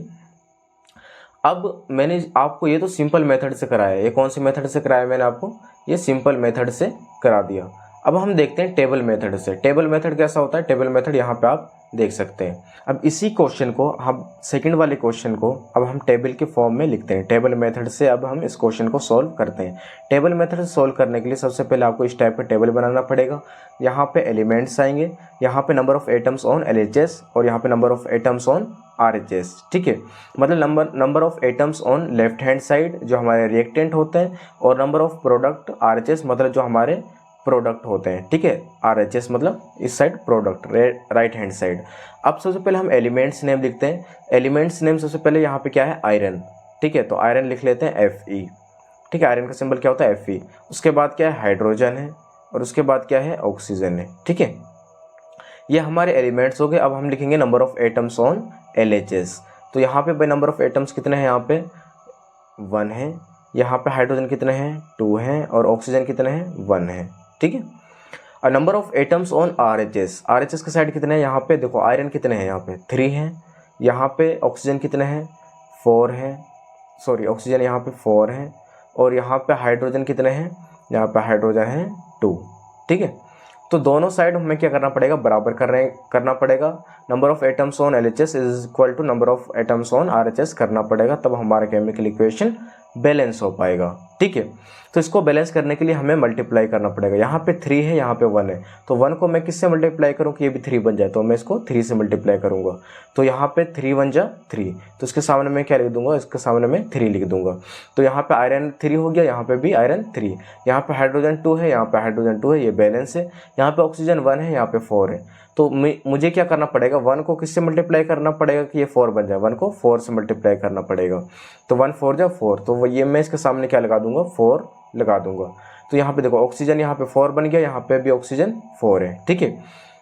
अब मैंने आपको ये तो सिंपल मेथड से कराया है, ये कौन सी मेथड से कराया मैंने आपको, ये सिंपल मेथड से करा दिया। अब हम देखते हैं टेबल मेथड से। टेबल मेथड कैसा होता है, टेबल मेथड यहाँ पे आप देख सकते हैं। अब इसी क्वेश्चन को हम सेकंड वाले क्वेश्चन को अब हम टेबल के फॉर्म में लिखते हैं। टेबल मेथड से अब हम इस क्वेश्चन को सॉल्व करते हैं। टेबल मेथड से सॉल्व करने के लिए सबसे पहले आपको इस टाइप का टेबल बनाना पड़ेगा। यहाँ पे एलिमेंट्स आएंगे, यहाँ पे number of atoms on LHS और यहाँ पे number of atoms on RHS। ठीक है, मतलब number of atoms on left hand side जो हमारे रिएक्टेंट होते हैं, और नंबर ऑफ प्रोडक्ट RHS मतलब जो हमारे प्रोडक्ट होते हैं। ठीक है, RHS मतलब इस side product, right hand side. अब सबसे पहले हम एलिमेंट्स नेम लिखते हैं। एलिमेंट्स नेम सबसे पहले यहाँ पे क्या है, आयरन। ठीक है, तो आयरन लिख लेते हैं Fe। ठीक है, आयरन का सिंबल क्या होता है, Fe। उसके बाद क्या है, हाइड्रोजन है, और उसके बाद क्या है, ऑक्सीजन है। ठीक है, ये हमारे एलिमेंट्स हो गए। अब हम लिखेंगे number of atoms on LHS। तो यहाँ पे भाई नंबर ऑफ एटम्स कितने हैं, यहाँ पे 1 है। यहाँ पे हाइड्रोजन कितने हैं, 2 हैं, और ऑक्सीजन कितने हैं, 1 है। ठीक है, और number of atoms on RHS के साइड कितने हैं, यहाँ पे देखो आयरन कितने हैं, यहाँ पे 3 हैं। यहाँ पे ऑक्सीजन कितने हैं, 4 हैं। सॉरी, ऑक्सीजन यहाँ पे 4 हैं, और यहाँ पे हाइड्रोजन कितने हैं, यहाँ पे हाइड्रोजन है 2। ठीक है, तो दोनों साइड हमें क्या करना पड़ेगा, बराबर करना पड़ेगा। Number of atoms on LHS is equal to number of atoms on RHS करना पड़ेगा, तब हमारा केमिकल इक्वेशन बैलेंस हो पाएगा। ठीक है, तो इसको बैलेंस करने के लिए हमें मल्टीप्लाई करना पड़ेगा। यहाँ पे 3 है, यहाँ पे 1 है, तो 1 को मैं किससे मल्टीप्लाई करूँ कि ये भी 3 बन जाए, तो मैं इसको 3 से मल्टीप्लाई करूँगा। तो यहाँ पे 3 1 जा 3, तो इसके सामने मैं क्या लिख दूंगा, इसके सामने मैं 3 लिख दूंगा। तो यहाँ पे आयरन 3 हो गया, यहाँ पे भी आयरन 3। यहाँ पे हाइड्रोजन 2 है, यहाँ पे हाइड्रोजन 2 है, ये बैलेंस है। यहाँ पे ऑक्सीजन 1 है, यहाँ पे 4 है। तो मुझे क्या करना पड़ेगा, 1 को किससे मल्टीप्लाई करना पड़ेगा कि ये 4 बन जाए, 1 को 4 से मल्टीप्लाई करना पड़ेगा। तो 1 4 जा 4, तो ये मैं इसके सामने क्या लगा दूंगा, 4 लगा दूंगा। तो यहाँ पे देखो ऑक्सीजन यहाँ पे 4 बन गया, यहाँ पे भी ऑक्सीजन 4 है। ठीक है,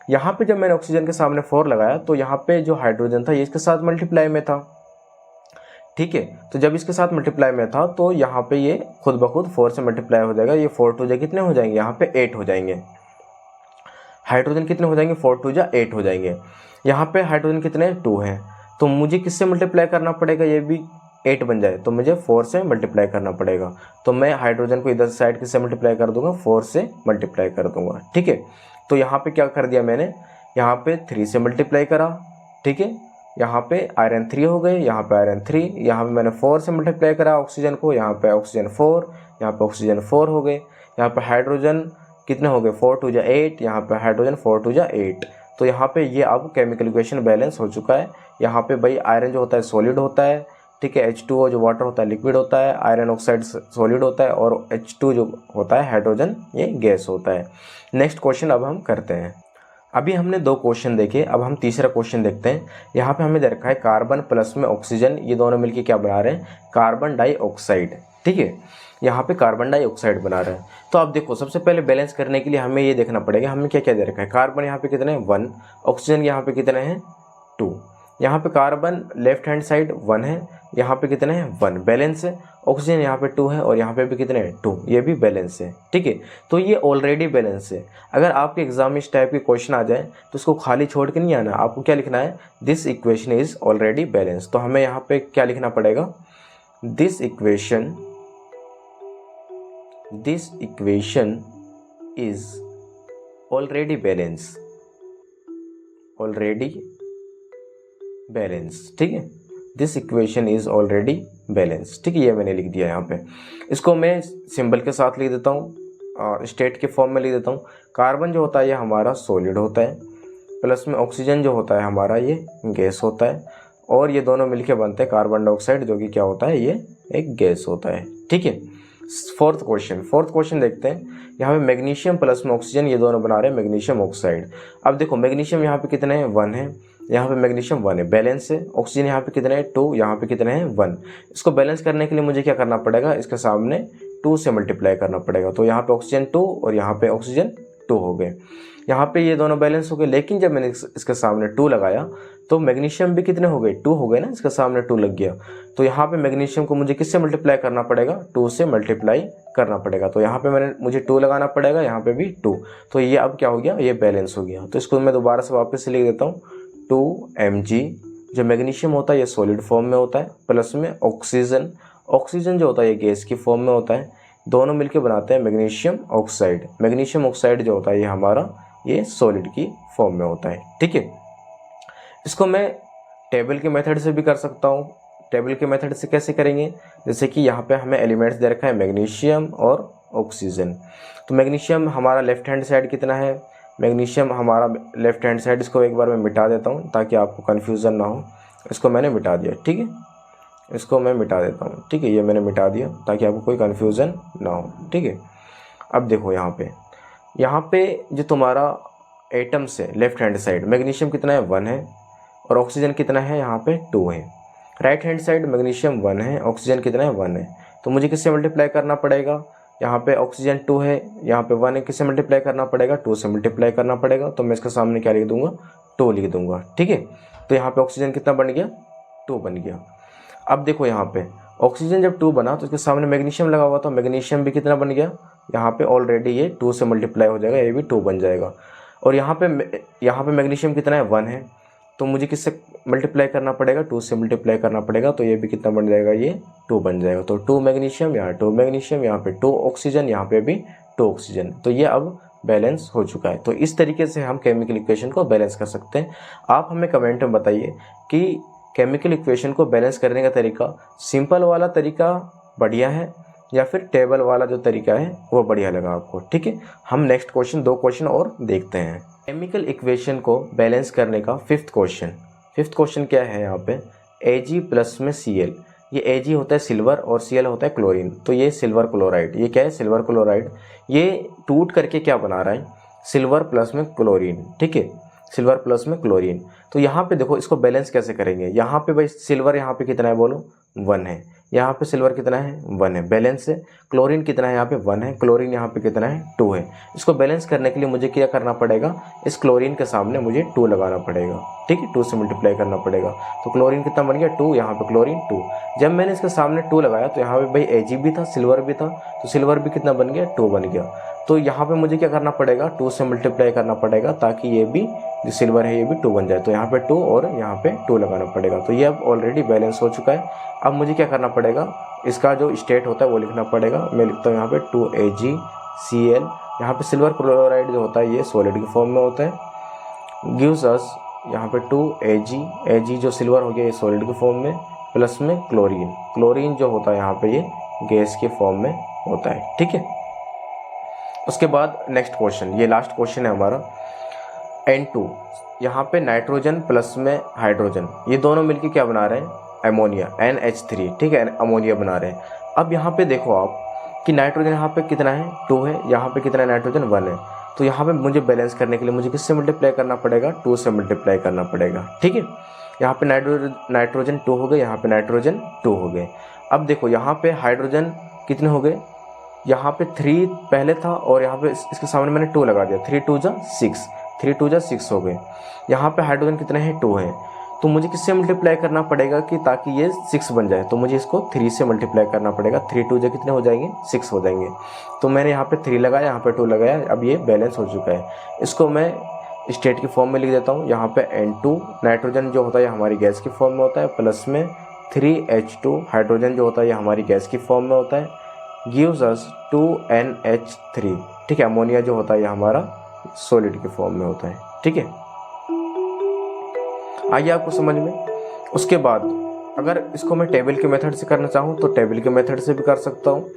यहाँ पे जब मैंने ऑक्सीजन के सामने 4 लगाया तो यहाँ पे जो हाइड्रोजन था ये इसके साथ मल्टीप्लाई में था। ठीक है, तो जब इसके साथ मल्टीप्लाई में था तो यहाँ पे ये खुद ब खुद 4 से मल्टीप्लाई हो जाएगा। ये 4 2 जा कितने हो जाएंगे, यहाँ पे 8 हो जाएंगे। हाइड्रोजन कितने हो जाएंगे, 4 2 जा 8 हो जाएंगे। यहाँ पे हाइड्रोजन कितने 2 हैं, तो मुझे किससे मल्टीप्लाई करना पड़ेगा, ये भी 8 बन जाए, तो मुझे 4 से मल्टीप्लाई करना पड़ेगा। तो मैं हाइड्रोजन को इधर साइड किससे मल्टीप्लाई कर दूंगा, 4 से मल्टीप्लाई कर दूंगा। ठीक है, तो यहाँ पे क्या कर दिया मैंने, यहाँ पे 3 से मल्टीप्लाई करा। ठीक है, यहाँ पे आयरन 3 हो गए, यहाँ पे आयरन 3, यहाँ पे मैंने 4 से मल्टीप्लाई करा ऑक्सीजन को, यहाँ पे ऑक्सीजन 4, यहाँ पे ऑक्सीजन 4 हो गए। यहाँ पे हाइड्रोजन कितने हो गए, 4 2 जा 8, यहाँ पे हाइड्रोजन 4 2 जा 8। तो यहाँ पे ये अब केमिकल इक्वेशन बैलेंस हो चुका है। यहाँ पे भाई आयरन जो होता है सॉलिड होता है। ठीक है, H2O जो वाटर होता है लिक्विड होता है, आयरन ऑक्साइड सॉलिड होता है, और H2 जो होता है हाइड्रोजन ये गैस होता है। नेक्स्ट क्वेश्चन अब हम करते हैं। अभी हमने 2 क्वेश्चन देखे, अब हम तीसरा क्वेश्चन देखते हैं। यहाँ पे हमें दे रखा है कार्बन प्लस में ऑक्सीजन, ये दोनों मिलके क्या बना रहे हैं, कार्बन डाइऑक्साइड। ठीक है, यहाँ पे कार्बन डाइऑक्साइड बना रहे हैं। तो आप देखो सबसे पहले बैलेंस करने के लिए हमें ये देखना पड़ेगा हमें क्या क्या दे रखा है। कार्बन यहाँ पे कितने हैं, 1, ऑक्सीजन यहाँ पे कितने हैं, 2। यहाँ पे कार्बन लेफ्ट हैंड साइड 1 है, यहाँ पे कितने हैं, 1, बैलेंस है। ऑक्सीजन यहाँ पे 2 है, और यहाँ पे भी कितने हैं, 2, ये भी बैलेंस है। ठीक है, तो ये ऑलरेडी बैलेंस है। अगर आपके एग्जाम में इस टाइप के क्वेश्चन आ जाए तो उसको खाली छोड़ के नहीं आना, आपको क्या लिखना है, this equation is already balance. तो हमें यहाँ पे क्या लिखना पड़ेगा, this equation is already balance. ठीक है, this equation is already balance. ठीक है, ये मैंने लिख दिया यहाँ पे। इसको मैं सिंबल के साथ लिख देता हूँ और स्टेट के फॉर्म में लिख देता हूँ। कार्बन जो होता है ये हमारा सॉलिड होता है, प्लस में ऑक्सीजन जो होता है हमारा ये गैस होता है, और ये दोनों मिलके बनते हैं कार्बन डाइऑक्साइड, जो कि क्या होता है, ये एक गैस होता है। ठीक है, फोर्थ क्वेश्चन देखते हैं। यहाँ पे मैग्नीशियम प्लस में ऑक्सीजन, ये दोनों बना रहे हैं मैग्नीशियम ऑक्साइड। अब देखो मैग्नीशियम यहाँ पे कितने हैं, 1 है, यहाँ पे मैग्नीशियम 1 है, बैलेंस है। ऑक्सीजन यहाँ पे कितने हैं, 2, यहाँ पे कितने हैं, 1। इसको बैलेंस करने के लिए मुझे क्या करना पड़ेगा, इसके सामने 2 से मल्टीप्लाई करना पड़ेगा। तो यहाँ पे ऑक्सीजन 2 और यहाँ पे ऑक्सीजन 2 हो गए। यहाँ पे ये दोनों बैलेंस हो गए, लेकिन जब मैंने इसके सामने 2 लगाया तो मैग्नीशियम भी कितने हो गए, 2 हो गए ना, इसके सामने 2 लग गया। तो यहाँ पे मैग्नीशियम को मुझे किससे मल्टीप्लाई करना पड़ेगा, 2 से मल्टीप्लाई करना पड़ेगा। तो यहाँ पे मुझे 2 लगाना पड़ेगा, यहाँ पे भी 2। तो ये अब क्या हो गया, ये बैलेंस हो गया। तो इसको मैं दोबारा से वापस से लिख देता हूँ, 2Mg। जो मैग्नीशियम होता है ये सॉलिड फॉर्म में होता है, प्लस में ऑक्सीजन जो होता है ये गैस की फॉर्म में होता है। दोनों मिलकर बनाते हैं मैग्नीशियम ऑक्साइड जो होता है ये हमारा ये सॉलिड की फॉर्म में होता है। ठीक है, इसको मैं टेबल के मेथड से भी कर सकता हूँ। टेबल के मेथड से कैसे करेंगे, जैसे कि यहाँ पे हमें एलिमेंट्स दे रखा है मैग्नीशियम और ऑक्सीजन। तो मैग्नीशियम हमारा लेफ्ट हैंड साइड कितना है, मैग्नीशियम हमारा लेफ्ट हैंड साइड, इसको एक बार मैं मिटा देता हूँ ताकि आपको कन्फ्यूज़न ना हो। इसको मैंने मिटा दिया, ठीक है, इसको मैं मिटा देता हूँ, ठीक है, ये मैंने मिटा दिया ताकि आपको कोई कन्फ्यूज़न ना हो, ठीक है। अब देखो यहाँ पे जो तुम्हारा एटम्स है लेफ्ट हैंड साइड, मैग्नीशियम कितना है 1 है और ऑक्सीजन कितना है यहाँ पे 2 है। राइट हैंड साइड मैग्नीशियम 1 है, ऑक्सीजन कितना है 1 है। तो मुझे किससे मल्टीप्लाई करना पड़ेगा, यहाँ पे ऑक्सीजन 2 है, यहाँ पे 1 है, किससे मल्टीप्लाई करना पड़ेगा, 2 से मल्टीप्लाई करना पड़ेगा। तो मैं इसके सामने क्या लिख दूंगा, 2 लिख दूंगा, ठीक है। तो यहाँ पे ऑक्सीजन कितना बन गया, 2 बन गया। अब देखो यहाँ पे ऑक्सीजन जब 2 बना तो इसके सामने मैग्नीशियम लगा हुआ था, मैग्नीशियम भी कितना बन गया, यहाँ पे ऑलरेडी ये 2 से मल्टीप्लाई हो जाएगा, ये भी 2 बन जाएगा। और यहाँ पे मैग्नीशियम कितना है 1 है, तो मुझे किससे मल्टीप्लाई करना पड़ेगा, 2 से मल्टीप्लाई करना पड़ेगा। तो ये भी कितना बन जाएगा, ये 2 बन जाएगा। तो 2 मैग्नीशियम, यहाँ 2 मैग्नीशियम, यहाँ पे 2 ऑक्सीजन, यहाँ पे भी 2 ऑक्सीजन। तो ये अब बैलेंस हो चुका है। तो इस तरीके से हम केमिकल इक्वेशन को बैलेंस कर सकते हैं। आप हमें कमेंट में बताइए कि केमिकल इक्वेशन को बैलेंस करने का तरीका सिंपल वाला तरीका बढ़िया है या फिर टेबल वाला जो तरीका है वो बढ़िया लगा आपको, ठीक है। हम नेक्स्ट क्वेश्चन 2 क्वेश्चन और देखते हैं। केमिकल इक्वेशन को बैलेंस करने का फिफ्थ क्वेश्चन क्या है, यहाँ पे Ag प्लस में Cl। ये Ag होता है सिल्वर और Cl होता है क्लोरीन। तो ये सिल्वर क्लोराइड, ये क्या है, सिल्वर क्लोराइड। ये टूट करके क्या बना रहा है, सिल्वर प्लस में क्लोरीन, ठीक है, सिल्वर प्लस में क्लोरीन। तो यहाँ पे देखो इसको बैलेंस कैसे करेंगे। यहाँ पे भाई सिल्वर यहाँ पे कितना है बोलो, 1 है। यहाँ पे सिल्वर कितना है, 1 है, बैलेंस है। क्लोरीन कितना है, यहाँ पे 1 है, क्लोरीन यहाँ पे कितना है, 2 है। इसको बैलेंस करने के लिए मुझे क्या करना पड़ेगा, इस क्लोरीन के सामने मुझे 2 लगाना पड़ेगा, ठीक है, 2 से मल्टीप्लाई करना पड़ेगा। तो क्लोरीन कितना बन गया, 2, यहाँ पे क्लोरीन 2। जब मैंने इसके सामने 2 लगाया तो यहाँ पे भाई Ag भी था, सिल्वर भी था, तो सिल्वर भी कितना बन गया, 2 बन गया। तो यहाँ पे मुझे क्या करना पड़ेगा, 2 से मल्टीप्लाई करना पड़ेगा ताकि ये भी जो सिल्वर है ये भी 2 बन जाए। तो यहाँ पे 2 और यहाँ पे 2 लगाना पड़ेगा। तो ये अब ऑलरेडी बैलेंस हो चुका है। अब मुझे क्या करना पड़ेगा, इसका जो स्टेट होता है वो लिखना पड़ेगा। मैं लिखता हूँ यहाँ पे 2AgCl। यहाँ पे सिल्वर क्लोराइड जो होता है ये सॉलिड के फॉर्म में होता है, गिव्स अस यहाँ पे 2Ag जो सिल्वर हो गया ये सॉलिड के फॉर्म में, प्लस में क्लोरीन जो होता है यहाँ पे ये गैस के फॉर्म में होता है, ठीक है। उसके बाद नेक्स्ट क्वेश्चन, ये लास्ट क्वेश्चन है हमारा, N2। यहाँ पे नाइट्रोजन प्लस में हाइड्रोजन, ये दोनों मिलके क्या बना रहे हैं, अमोनिया, NH3, ठीक है, अमोनिया बना रहे हैं। अब यहाँ पे देखो आप कि नाइट्रोजन यहाँ पे कितना है, 2 है, यहाँ पे कितना है, नाइट्रोजन 1 है। तो यहाँ पे मुझे बैलेंस करने के लिए मुझे किससे मल्टीप्लाई करना पड़ेगा, 2 से मल्टीप्लाई करना पड़ेगा, ठीक है। यहाँ पे नाइट्रोजन 2 हो गए, यहाँ पे नाइट्रोजन 2 हो गए। अब देखो यहाँ पे हाइड्रोजन कितने हो गए, यहाँ पे 3 पहले था और यहाँ पे इसके सामने मैंने 2 लगा दिया, 3 2 जा 6 हो गए। यहाँ पे हाइड्रोजन कितने हैं, 2 है। तो मुझे किससे मल्टीप्लाई करना पड़ेगा कि ताकि ये 6 बन जाए, तो मुझे इसको 3 से मल्टीप्लाई करना पड़ेगा। 3 2 जा कितने हो जाएंगे, 6 हो जाएंगे। तो मैंने यहाँ पे 3 लगाया, यहाँ पे 2 लगाया, अब ये बैलेंस हो चुका है। इसको मैं स्टेट की फॉर्म में लिख देता हूँ। यहाँ पे N2 नाइट्रोजन जो होता है ये हमारी गैस की फॉर्म में होता है, प्लस में 3H2 हाइड्रोजन जो होता है ये हमारी गैस की फॉर्म में होता है, गिव्स अस 2NH3, ठीक है। अमोनिया जो होता है ये हमारा सॉलिड के फॉर्म में होता है, ठीक है। आइए आपको समझ में। उसके बाद अगर इसको मैं टेबल के मेथड से करना चाहूँ तो टेबल के मेथड से भी कर सकता हूँ,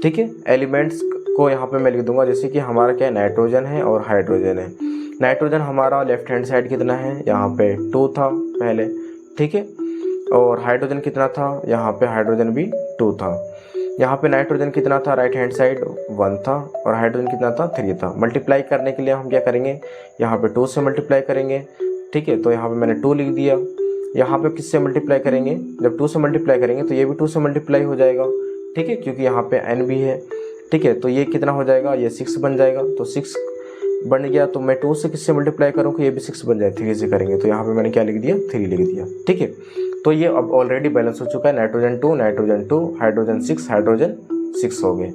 ठीक है। एलिमेंट्स को यहाँ पे मैं लिख दूंगा, जैसे कि हमारा क्या है, नाइट्रोजन है और हाइड्रोजन है। नाइट्रोजन हमारा लेफ्ट हैंड साइड कितना है, यहाँ पे 2 था पहले, ठीक है। और हाइड्रोजन कितना था, यहाँ पे हाइड्रोजन भी 2 था। यहाँ पे नाइट्रोजन कितना था, राइट हैंड साइड 1 था और हाइड्रोजन कितना था, 3 था। मल्टीप्लाई करने के लिए हम क्या करेंगे, यहाँ पे 2 से मल्टीप्लाई करेंगे, ठीक है। तो यहाँ पे मैंने 2 लिख दिया। यहाँ पे किससे मल्टीप्लाई करेंगे, जब 2 से मल्टीप्लाई करेंगे तो ये भी 2 से मल्टीप्लाई हो जाएगा, ठीक है, क्योंकि यहाँ पे n भी है, ठीक है। तो ये कितना हो जाएगा, ये 6 बन जाएगा। तो 6 बन गया तो मैं 2 से किससे मल्टीप्लाई करूँ कि ये भी 6 बन जाए, 3 से करेंगे। तो यहाँ पे मैंने क्या लिख दिया, 3 लिख दिया, ठीक है। तो ये अब ऑलरेडी बैलेंस हो चुका है, नाइट्रोजन 2 हाइड्रोजन 6 हो गए।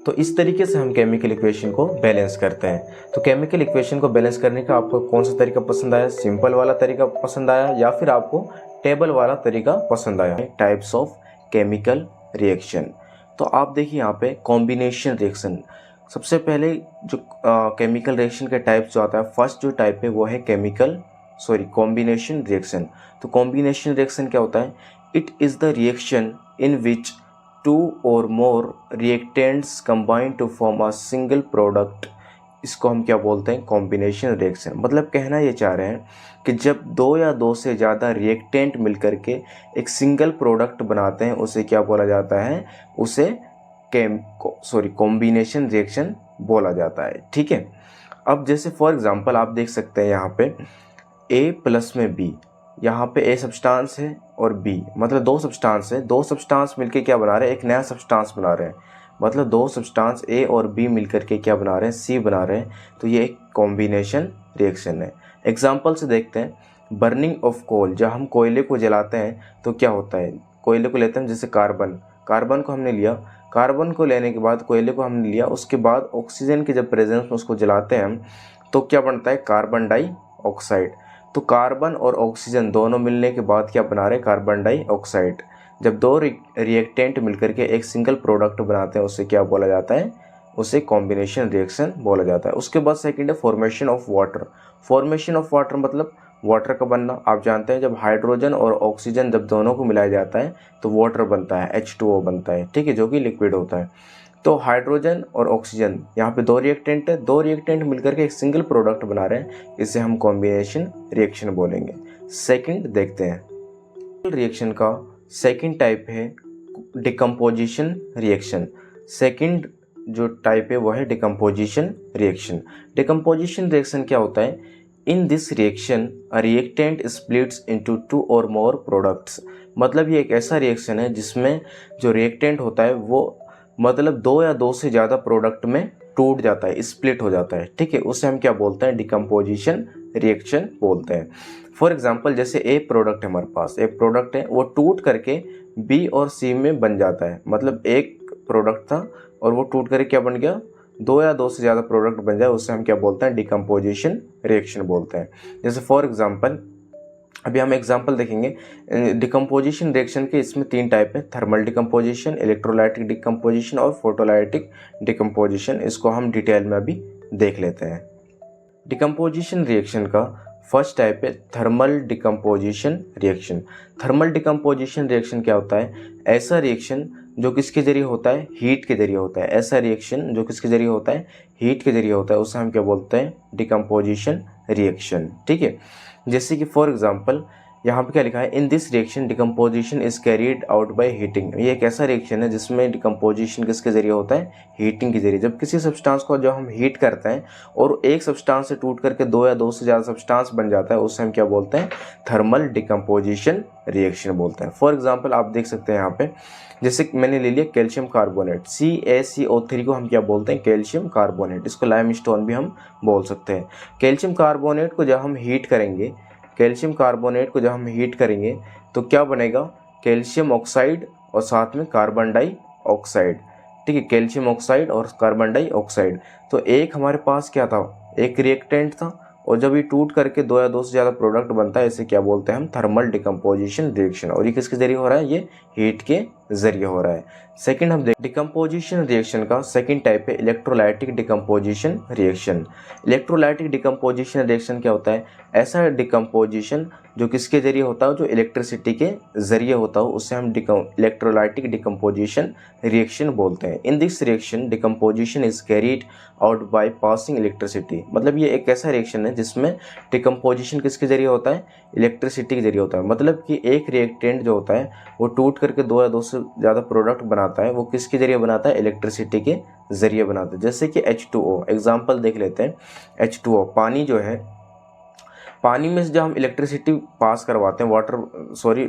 तो इस तरीके से हम केमिकल इक्वेशन को बैलेंस करते हैं। तो केमिकल इक्वेशन को बैलेंस करने का आपको कौन सा तरीका पसंद आया, सिंपल वाला तरीका पसंद आया या फिर आपको टेबल वाला तरीका पसंद आया। टाइप्स ऑफ केमिकल रिएक्शन, तो आप देखिए यहाँ पे कॉम्बिनेशन रिएक्शन। सबसे पहले जो केमिकल रिएक्शन के टाइप्स जो आता है, फर्स्ट जो टाइप है वो है केमिकल कॉम्बिनेशन रिएक्शन। तो कॉम्बिनेशन रिएक्शन क्या होता है? It is the reaction in which two or more reactants combine to form a single product. इसको हम क्या बोलते हैं? Combination reaction. मतलब कहना ये चाह रहे हैं कि जब दो या दो से ज़्यादा रिएक्टेंट मिलकर के एक सिंगल प्रोडक्ट बनाते हैं उसे क्या बोला जाता है? उसे कॉम्बिनेशन रिएक्शन बोला जाता है। ठीक है। अब जैसे फॉर एग्जांपल आप देख सकते हैं यहाँ पे A प्लस में B, यहाँ पे A सब्सटेंस है और B, मतलब दो सब्सटेंस है। दो सब्सटेंस मिलके क्या बना रहे हैं? एक नया सब्सटेंस बना रहे हैं। मतलब दो सब्सटेंस A और B मिलकर के क्या बना रहे हैं? C बना रहे हैं। तो ये एक कॉम्बिनेशन रिएक्शन है। एग्जाम्पल से देखते हैं। बर्निंग ऑफ कोल, जब हम कोयले को जलाते हैं तो क्या होता है? कोयले को लेते हैं, जैसे कार्बन को हमने लिया, कार्बन को लेने के बाद कोयले को हमने लिया, उसके बाद ऑक्सीजन के जब प्रेजेंस में उसको जलाते हैं हम तो क्या बनता है? Carbon dioxide. तो कार्बन और ऑक्सीजन दोनों मिलने के बाद क्या बना रहे हैं? Carbon dioxide. जब दो रिएक्टेंट मिलकर के एक सिंगल प्रोडक्ट बनाते हैं उसे क्या बोला जाता है? उसे कॉम्बिनेशन रिएक्शन बोला जाता है। उसके बाद सेकंड है formation of water. Formation of water मतलब वाटर का बनना। आप जानते हैं जब हाइड्रोजन और ऑक्सीजन जब दोनों को मिलाया जाता है तो वाटर बनता है, H2O बनता है। ठीक है, जो कि लिक्विड होता है। तो हाइड्रोजन और ऑक्सीजन, यहाँ पे दो रिएक्टेंट है, दो रिएक्टेंट मिलकर के एक सिंगल प्रोडक्ट बना रहे हैं, इसे हम कॉम्बिनेशन रिएक्शन बोलेंगे। सेकंड देखते हैं। रिएक्शन का सेकंड टाइप है डिकम्पोजिशन रिएक्शन। सेकंड जो टाइप है वो है डिकम्पोजिशन रिएक्शन। डिकम्पोजिशन रिएक्शन क्या होता है? इन this reaction a reactant splits into two or more products. मतलब ये एक ऐसा रिएक्शन है जिसमें जो रिएक्टेंट होता है वो मतलब दो या दो से ज़्यादा प्रोडक्ट में टूट जाता है, स्प्लिट हो जाता है। ठीक है, उसे हम क्या बोलते हैं? डिकम्पोजिशन रिएक्शन बोलते हैं। फॉर एग्जांपल जैसे ए प्रोडक्ट है, हमारे पास एक प्रोडक्ट है, वो टूट करके बी और सी में बन जाता है। मतलब एक प्रोडक्ट था और वो टूट करके क्या बन गया? दो या दो से ज़्यादा प्रोडक्ट बन जाए, उससे हम क्या बोलते हैं? डिकम्पोजिशन रिएक्शन बोलते हैं। जैसे फॉर एग्जांपल अभी हम एग्जांपल देखेंगे डिकम्पोजिशन रिएक्शन के। इसमें तीन टाइप है, थर्मल डिकम्पोजिशन, इलेक्ट्रोलाइटिक डिकम्पोजिशन और फोटोलाइटिक डिकम्पोजिशन। इसको हम डिटेल में अभी देख लेते हैं। डिकम्पोजिशन रिएक्शन का फर्स्ट टाइप है thermal decomposition reaction. Thermal decomposition reaction क्या होता है? ऐसा रिएक्शन जो किसके जरिए होता है? हीट के जरिए होता है। ऐसा रिएक्शन जो किसके जरिए होता है? हीट के जरिए होता है, उसे हम क्या बोलते हैं? Decomposition reaction. ठीक है, जैसे कि फॉर एग्जांपल यहाँ पे क्या लिखा है? इन this reaction decomposition is carried out by heating. ये एक ऐसा रिएक्शन है जिसमें डिकम्पोजिशन किसके जरिए होता है? हीटिंग के जरिए। जब किसी सब्सटेंस को जब हम हीट करते हैं और एक सब्सटेंस से टूट करके दो या दो से ज़्यादा सब्सटेंस बन जाता है, उससे हम क्या बोलते हैं? थर्मल डिकम्पोजिशन रिएक्शन बोलते हैं। फॉर एग्जाम्पल आप देख सकते हैं यहाँ पे, जैसे मैंने ले लिया कैल्शियम कार्बोनेट, CaCO3 को हम क्या बोलते हैं? Calcium carbonate. इसको लाइमस्टोन भी हम बोल सकते हैं। कैल्शियम कार्बोनेट को जब हम हीट करेंगे, कैल्शियम कार्बोनेट को जब हम हीट करेंगे तो क्या बनेगा? कैल्शियम ऑक्साइड और साथ में कार्बन डाइऑक्साइड। ठीक है, कैल्शियम ऑक्साइड और कार्बन डाइऑक्साइड। तो एक हमारे पास क्या था? एक रिएक्टेंट था, और जब ये टूट करके दो या दो से ज़्यादा प्रोडक्ट बनता है, इसे क्या बोलते हैं हम? Thermal decomposition reaction. और ये किसके जरिए हो रहा है? ये हीट के जरिए हो रहा है। सेकंड हम देख डिकम्पोजिशन रिएक्शन का सेकंड टाइप है electrolytic decomposition reaction. Electrolytic decomposition reaction क्या होता है? ऐसा डिकम्पोजिशन जो किसके जरिए होता हो? जो इलेक्ट्रिसिटी के जरिए होता हो, उससे हम इलेक्ट्रोलाइटिक डिकम्पोजिशन रिएक्शन बोलते हैं। इन this reaction decomposition is carried out by passing electricity. मतलब ये एक ऐसा रिएक्शन है जिसमें डिकम्पोजिशन किसके जरिए होता है? इलेक्ट्रिसिटी के जरिए होता है। मतलब कि एक रिएक्टेंट जो होता है वो टूट करके दो या दो से ज़्यादा प्रोडक्ट बनाता है, वो किसके जरिए बनाता है? इलेक्ट्रिसिटी के जरिए बनाता है। जैसे कि H2O, एग्जाम्पल देख लेते हैं। H2O पानी जो है, पानी में से जब हम इलेक्ट्रिसिटी पास करवाते हैं,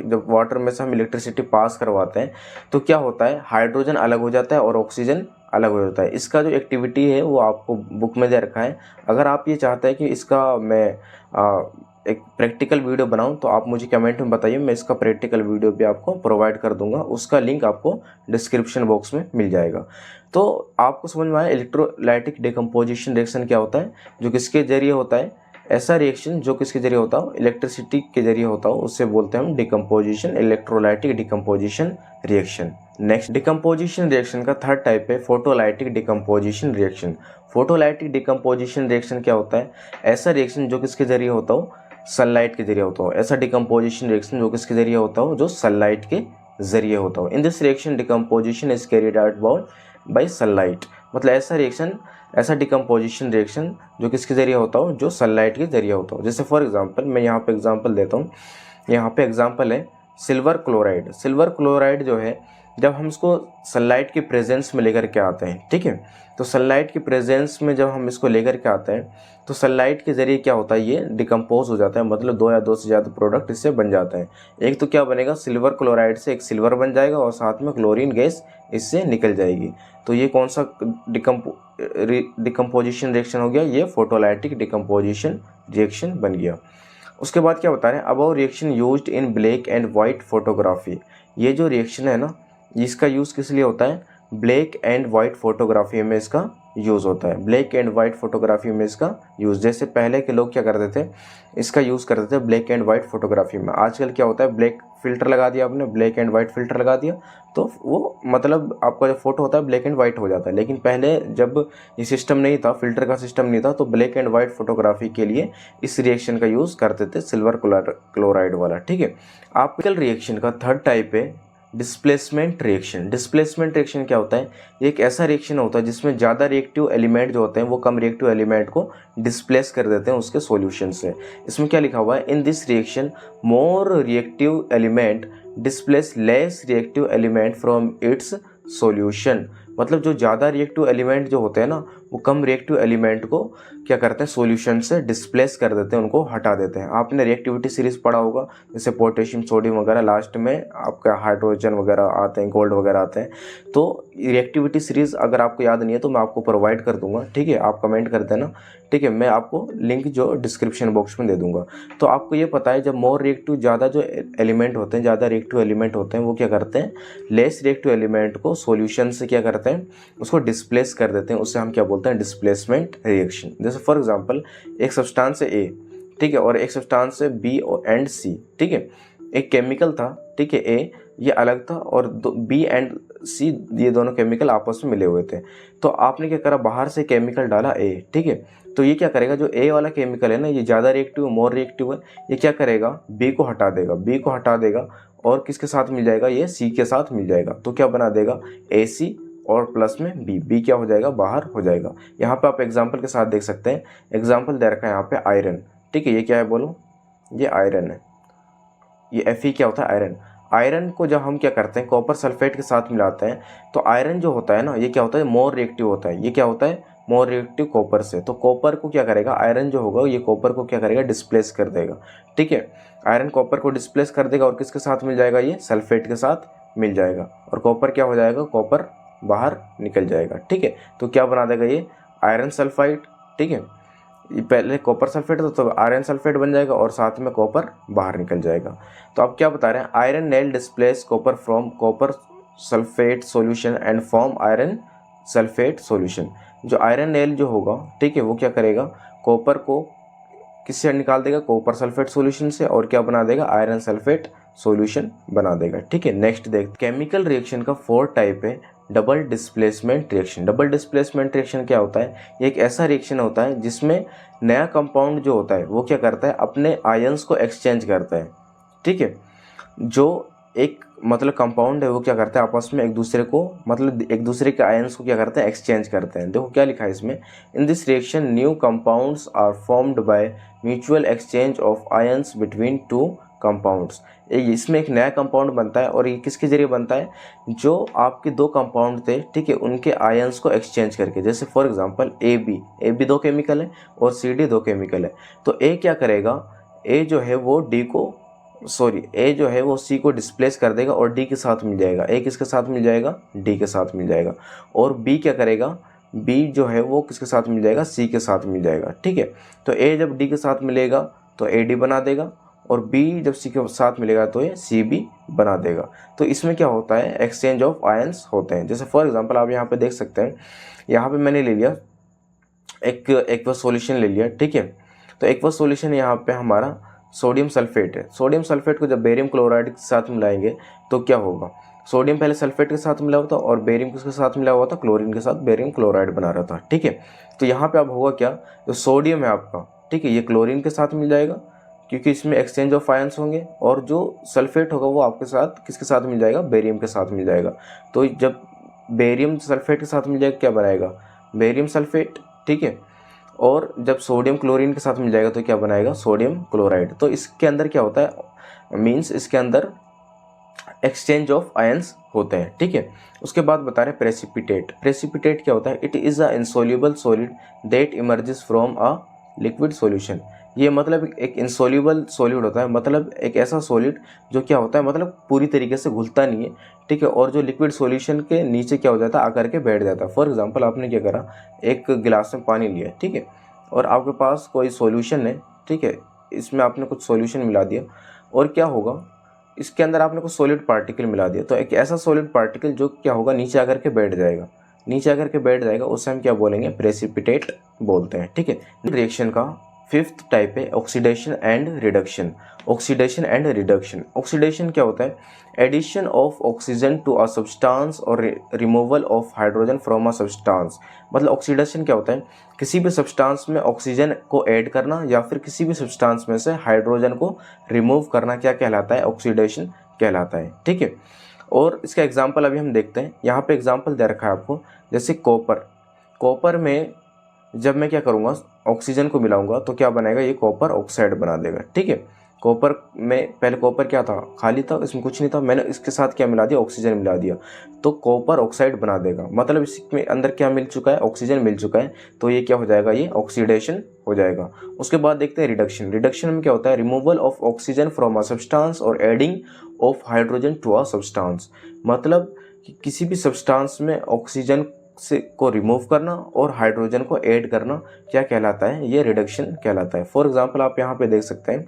जब वाटर में से हम इलेक्ट्रिसिटी पास करवाते हैं तो क्या होता है? हाइड्रोजन अलग हो जाता है और ऑक्सीजन अलग हो जाता है। इसका जो एक्टिविटी है वो आपको बुक में दे रखा है। अगर आप ये चाहते हैं कि इसका मैं एक प्रैक्टिकल वीडियो बनाऊं तो आप मुझे कमेंट में बताइए, मैं इसका प्रैक्टिकल वीडियो भी आपको प्रोवाइड कर दूंगा। उसका लिंक आपको डिस्क्रिप्शन बॉक्स में मिल जाएगा। तो आपको समझ में आया इलेक्ट्रोलाइटिक डिकम्पोजिशन रिएक्शन क्या होता है? जो किसके जरिए होता है? ऐसा रिएक्शन जो किसके जरिए होता हो? इलेक्ट्रिसिटी के जरिए होता हो, उससे बोलते हैं हम decomposition, electrolytic decomposition reaction. Next decomposition reaction का थर्ड टाइप है photolytic decomposition reaction. Photolytic decomposition reaction क्या होता है? ऐसा रिएक्शन जो किसके जरिए होता हो? सनलाइट के जरिए होता हो। ऐसा डिकम्पोजिशन रिएक्शन जो किसके जरिए होता हो, जो सनलाइट के जरिए होता हो। इन this reaction decomposition is carried out by sunlight. मतलब ऐसा रिएक्शन, ऐसा डिकम्पोजिशन रिएक्शन जो किसके जरिए होता हो, जो सनलाइट के जरिए होता हो। जैसे फॉर एग्जांपल मैं यहाँ पे एग्जांपल देता हूँ। यहाँ पे एग्जांपल है सिल्वर क्लोराइड। सिल्वर क्लोराइड जो है, जब हम इसको सनलाइट के प्रेजेंस में लेकर के आते हैं, ठीक है, तो सनलाइट के प्रेजेंस में जब हम इसको लेकर के आते हैं तो सनलाइट के ज़रिए क्या होता है, ये डिकम्पोज हो जाता है। मतलब 2 या 2 से ज़्यादा प्रोडक्ट इससे बन जाते हैं। एक तो क्या बनेगा, सिल्वर क्लोराइड से एक सिल्वर बन जाएगा और साथ में क्लोरीन गैस इससे निकल जाएगी। तो ये कौन सा डिकम्पोजिशन रिएक्शन हो गया, ये फोटोलाइटिक डिकम्पोजिशन रिएक्शन बन गया। उसके बाद क्या बता रहे हैं, above reaction used in black and white photography. ये जो रिएक्शन है ना, इसका यूज़ किस लिए होता है, ब्लैक एंड वाइट फोटोग्राफी में इसका यूज़ होता है। ब्लैक एंड वाइट फोटोग्राफी में इसका यूज़, जैसे पहले के लोग क्या करते थे, इसका यूज़ करते थे ब्लैक एंड वाइट फोटोग्राफी में। आजकल क्या होता है, ब्लैक फिल्टर लगा दिया आपने, ब्लैक एंड वाइट फिल्टर लगा दिया, तो वो मतलब आपका जो फोटो होता है ब्लैक एंड वाइट हो जाता है। लेकिन पहले जब ये सिस्टम नहीं था, फिल्टर का सिस्टम नहीं था, तो ब्लैक एंड वाइट फोटोग्राफी के लिए इस रिएक्शन का यूज़ करते थे, सिल्वर क्लोराइड वाला। ठीक है। ऑप्टिकल रिएक्शन का थर्ड टाइप है डिस्प्लेसमेंट रिएक्शन। डिस्प्लेसमेंट रिएक्शन क्या होता है, ये एक ऐसा रिएक्शन होता है जिसमें ज़्यादा रिएक्टिव एलिमेंट जो होते हैं वो कम रिएक्टिव एलिमेंट को डिस्प्लेस कर देते हैं उसके सॉल्यूशन से। इसमें क्या लिखा हुआ है, इन this reaction more reactive element displace less reactive element from its solution. मतलब जो ज़्यादा रिएक्टिव एलिमेंट जो होते हैं ना, वो कम रिएक्टिव एलिमेंट को क्या करते हैं, सॉल्यूशन से डिस्प्लेस कर देते हैं, उनको हटा देते हैं। आपने रिएक्टिविटी सीरीज पढ़ा होगा, जैसे पोटेशियम, सोडियम वगैरह, लास्ट में आपका हाइड्रोजन वगैरह आते हैं, गोल्ड वगैरह आते हैं। तो रिएक्टिविटी सीरीज अगर आपको याद नहीं है तो मैं आपको प्रोवाइड कर दूंगा, ठीक है, आप कमेंट कर देना, ठीक है, मैं आपको लिंक जो डिस्क्रिप्शन बॉक्स में दे दूंगा। तो आपको ये पता है, जब मोर रिएक्टिव ज़्यादा जो एलिमेंट होते हैं, ज़्यादा रिएक्टिव एलिमेंट होते हैं, वो क्या करते हैं, लेस रिएक्टिव एलिमेंट को सॉल्यूशन से क्या करते हैं, उसको डिस्प्लेस कर देते हैं। उससे हम क्या बोलते हैं, डिस्प्लेसमेंट रिएक्शन। जैसे फॉर एग्जांपल एक सब्सटेंस है ए, ठीक है, और एक सब्सटेंस है बी एंड सी, ठीक है। एक केमिकल था, ठीक है, ए, ये अलग था, और बी एंड सी ये दोनों केमिकल आपस में मिले हुए थे। तो आपने क्या करा, बाहर से केमिकल डाला ए, ठीक है, तो ये क्या करेगा, जो ए वाला केमिकल है ना, ये ज़्यादा रिएक्टिव, मोर रिएक्टिव है, ये क्या करेगा, बी को हटा देगा, बी को हटा देगा, और किसके साथ मिल जाएगा, ये सी के साथ मिल जाएगा। तो क्या बना देगा, ए सी और प्लस में बी क्या हो जाएगा, बाहर हो जाएगा। यहाँ पे आप एग्जाम्पल के साथ देख सकते हैं, एग्जाम्पल दे रखा है यहाँ पे आयरन, ठीक है, ये क्या है बोलो, ये आयरन है, ये Fe क्या होता है, आयरन। आयरन को जब हम क्या करते हैं, कॉपर सल्फेट के साथ मिलाते हैं, तो आयरन जो होता है ना, ये क्या होता है, मोर रिएक्टिव होता है। ये क्या होता है, मोर रिएक्टिव कॉपर से। तो कॉपर को क्या करेगा, आयरन जो होगा ये कॉपर को क्या करेगा, डिस्प्लेस कर देगा, ठीक है। आयरन कॉपर को डिस्प्लेस कर देगा और किसके साथ मिल जाएगा, ये सल्फेट के साथ मिल जाएगा, और कॉपर क्या हो जाएगा, कॉपर बाहर निकल जाएगा, ठीक है। तो क्या बना देगा, ये आयरन सल्फाइड, ठीक है, ये पहले कॉपर सल्फेट था तो आयरन सल्फेट बन जाएगा, और साथ में कॉपर बाहर निकल जाएगा। तो आप क्या बता रहे हैं, iron nail displace copper from copper sulphate solution and form iron sulphate solution. जो आयरन नेल जो होगा, ठीक है, वो क्या करेगा, कॉपर को किससे निकाल देगा, कॉपर सल्फेट सॉल्यूशन से, और क्या बना देगा, आयरन सल्फेट सॉल्यूशन बना देगा, ठीक है। नेक्स्ट देख, केमिकल रिएक्शन का फोर्थ टाइप है double displacement reaction. Double displacement reaction क्या होता है, ये एक ऐसा रिएक्शन होता है जिसमें नया कंपाउंड जो होता है वो क्या करता है, अपने आयंस को एक्सचेंज करता है, ठीक है। जो एक मतलब कंपाउंड है वो क्या करता है, आपस में एक दूसरे को, मतलब एक दूसरे के आयंस को क्या करते हैं, एक्सचेंज करते हैं। देखो क्या लिखा है इसमें, in this reaction new compounds are formed by mutual exchange of ions between two compounds. इसमें एक नया कंपाउंड बनता है, और ये किसके जरिए बनता है, जो आपके दो कंपाउंड थे, ठीक है, उनके आयंस को एक्सचेंज करके। जैसे फॉर एग्जांपल ए बी दो केमिकल है और सी डी दो केमिकल है। तो ए क्या करेगा, ए जो है वो ए जो है वो सी को डिस्प्लेस कर देगा और डी के साथ मिल जाएगा। ए किसके साथ मिल जाएगा, डी के साथ मिल जाएगा। और बी क्या करेगा, बी जो है वो किसके साथ मिल जाएगा, सी के साथ मिल जाएगा, ठीक है। तो ए जब डी के साथ मिलेगा तो ए डी बना देगा, और बी जब सी के साथ मिलेगा तो ये सी बी बना देगा। तो इसमें क्या होता है, एक्सचेंज ऑफ आयंस होते हैं। जैसे फॉर एग्जांपल आप यहाँ पे देख सकते हैं, यहाँ पे मैंने ले लिया एक एक्वस सॉल्यूशन ले लिया, ठीक है। तो एक्वस सॉल्यूशन यहाँ पे हमारा सोडियम सल्फेट है। सोडियम सल्फेट को जब बेरियम क्लोराइड के साथ मिलाएंगे तो क्या होगा, सोडियम पहले सल्फेट के साथ मिला हुआ था और बेरियम किसके साथ मिला हुआ था, क्लोरीन के साथ बेरियम क्लोराइड बना रहा था, ठीक है। तो यहाँ पे अब होगा क्या, जो सोडियम है आपका, ठीक है, ये क्लोरीन के साथ मिल जाएगा, क्योंकि इसमें एक्सचेंज ऑफ आयंस होंगे और जो सल्फेट होगा वो आपके साथ किसके साथ मिल जाएगा, बेरियम के साथ मिल जाएगा। तो जब बेरियम सल्फेट के साथ मिल जाएगा क्या बनाएगा, बेरियम सल्फेट, ठीक है। और जब सोडियम क्लोरीन के साथ मिल जाएगा तो क्या बनाएगा, सोडियम क्लोराइड। तो इसके अंदर क्या होता है, मीन्स इसके अंदर एक्सचेंज ऑफ आयंस होते हैं, ठीक है। उसके बाद बता रहे हैं प्रेसिपिटेट। प्रेसिपिटेट क्या होता है, it is a insoluble solid that emerges from a liquid solution. ये मतलब एक इनसोल्यूबल सॉलिड होता है, मतलब एक ऐसा सॉलिड जो क्या होता है, मतलब पूरी तरीके से घुलता नहीं है, ठीक है, और जो लिक्विड सॉल्यूशन के नीचे क्या हो जाता है, आकर के बैठ जाता है। फॉर एग्जांपल आपने क्या करा, एक गिलास में पानी लिया, ठीक है, और आपके पास कोई सॉल्यूशन है, ठीक है, इसमें आपने कुछ सॉल्यूशन मिला दिया, और क्या होगा, इसके अंदर आपने कुछ सॉलिड पार्टिकल मिला दिया, तो एक ऐसा सॉलिड पार्टिकल जो क्या होगा, नीचे आकर के बैठ जाएगा, नीचे आकर के बैठ जाएगा, उससे हम क्या बोलेंगे, प्रेसिपिटेट बोलते हैं, ठीक है। रिएक्शन का फिफ्थ टाइप है oxidation and reduction. Oxidation and reduction, oxidation क्या होता है, addition of oxygen to a substance or removal of hydrogen from a substance. मतलब ऑक्सीडेशन क्या होता है, किसी भी सब्सटेंस में ऑक्सीजन को ऐड करना या फिर किसी भी सब्सटेंस में से हाइड्रोजन को रिमूव करना क्या कहलाता है, ऑक्सीडेशन कहलाता है, ठीक है। और इसका एग्जांपल अभी हम देखते हैं, यहाँ पे एग्जांपल दे रखा है आपको, जैसे कॉपर। कॉपर में जब मैं क्या करूँगा, ऑक्सीजन को मिलाऊंगा तो क्या बनेगा, ये कॉपर ऑक्साइड बना देगा, ठीक है। कॉपर में पहले कॉपर क्या था, खाली था, इसमें कुछ नहीं था, मैंने इसके साथ क्या मिला दिया, ऑक्सीजन मिला दिया, तो कॉपर ऑक्साइड बना देगा, मतलब इसमें अंदर क्या मिल चुका है, ऑक्सीजन मिल चुका है, तो ये क्या हो जाएगा, ये ऑक्सीडेशन हो जाएगा। उसके बाद देखते हैं रिडक्शन। रिडक्शन में क्या होता है, removal of oxygen from a substance or adding of hydrogen to a substance. मतलब किसी भी सब्सटेंस में ऑक्सीजन से को रिमूव करना और हाइड्रोजन को ऐड करना क्या कहलाता है, ये रिडक्शन कहलाता है। फॉर एग्जांपल आप यहाँ पे देख सकते हैं,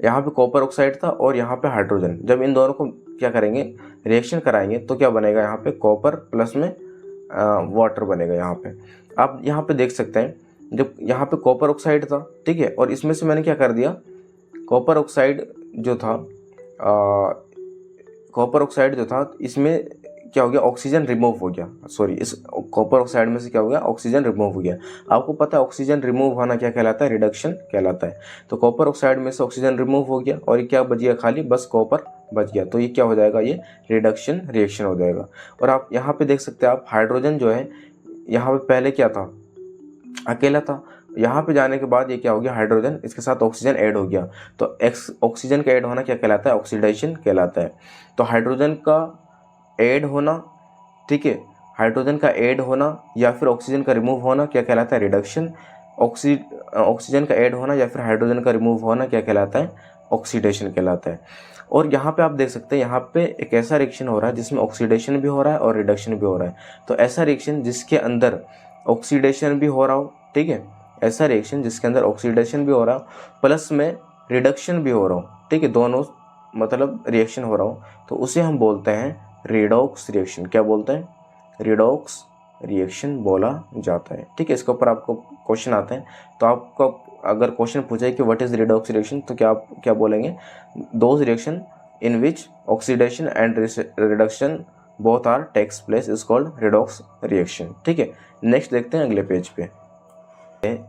यहाँ पे कॉपर ऑक्साइड था और यहाँ पे हाइड्रोजन, जब इन दोनों को क्या करेंगे, रिएक्शन कराएंगे तो क्या बनेगा, यहाँ पे कॉपर प्लस में वाटर बनेगा। यहाँ पे आप यहाँ पे देख सकते हैं, जब यहाँ पे कॉपर ऑक्साइड था, ठीक है, और इसमें से मैंने क्या कर दिया, कॉपर ऑक्साइड जो था, कॉपर ऑक्साइड जो था, इसमें क्या हो गया, ऑक्सीजन रिमूव हो गया, सॉरी, इस कॉपर ऑक्साइड में से क्या हो गया, ऑक्सीजन रिमूव हो गया। आपको पता है ऑक्सीजन रिमूव होना क्या कहलाता है, रिडक्शन कहलाता है। तो कॉपर ऑक्साइड में से ऑक्सीजन रिमूव हो गया और ये क्या बच गया, खाली बस कॉपर बच गया, तो ये क्या हो जाएगा, ये रिडक्शन रिएक्शन हो जाएगा। और आप यहाँ पे देख सकते हैं, आप हाइड्रोजन जो है, यहाँ पे पहले क्या था, अकेला था, यहाँ पे जाने के बाद ये क्या हो गया, हाइड्रोजन, इसके साथ ऑक्सीजन ऐड हो गया, तो ऑक्सीजन का ऐड होना क्या कहलाता है, ऑक्सीडेशन कहलाता है। तो हाइड्रोजन का ऐड होना, ठीक है, हाइड्रोजन का ऐड होना या फिर ऑक्सीजन का रिमूव होना क्या कहलाता है, रिडक्शन। ऑक्सीजन का ऐड होना या फिर हाइड्रोजन का रिमूव होना क्या कहलाता है, ऑक्सीडेशन कहलाता है। और यहाँ पे आप देख सकते हैं, यहाँ पे एक ऐसा रिएक्शन हो रहा है जिसमें ऑक्सीडेशन भी हो रहा है और रिडक्शन भी हो रहा है। तो ऐसा रिएक्शन जिसके अंदर ऑक्सीडेशन भी हो रहा हो, ठीक है, ऐसा रिएक्शन जिसके अंदर ऑक्सीडेशन भी हो रहा हो प्लस में रिडक्शन भी हो रहा हो, ठीक है, दोनों मतलब रिएक्शन हो रहा हो, तो उसे हम बोलते हैं रेडॉक्स रिएक्शन। क्या बोलते हैं, रेडॉक्स रिएक्शन बोला जाता है, ठीक है। इसके ऊपर आपको क्वेश्चन आते हैं, तो आपको अगर क्वेश्चन पूछे कि व्हाट इज रेडॉक्स रिएक्शन, तो क्या आप क्या बोलेंगे, those reaction in which oxidation and reduction both are takes place is called redox reaction, ठीक है। नेक्स्ट देखते हैं अगले पेज पे,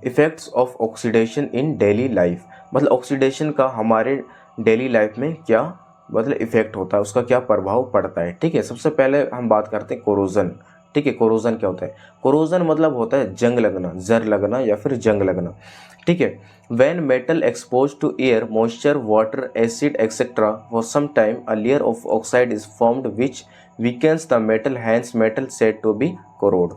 effects of oxidation in daily life. मतलब ऑक्सीडेशन का हमारे डेली लाइफ में क्या मतलब इफेक्ट होता है, उसका क्या प्रभाव पड़ता है, ठीक है। सबसे पहले हम बात करते हैं कोरोजन, ठीक है। कोरोजन क्या होता है, कोरोजन मतलब होता है जंग लगना, जर लगना या फिर जंग लगना, ठीक है। When metal expose to air, moisture, water, acid etcetera for some time a layer of oxide is formed which weakens the metal, hence metal said to be corrode,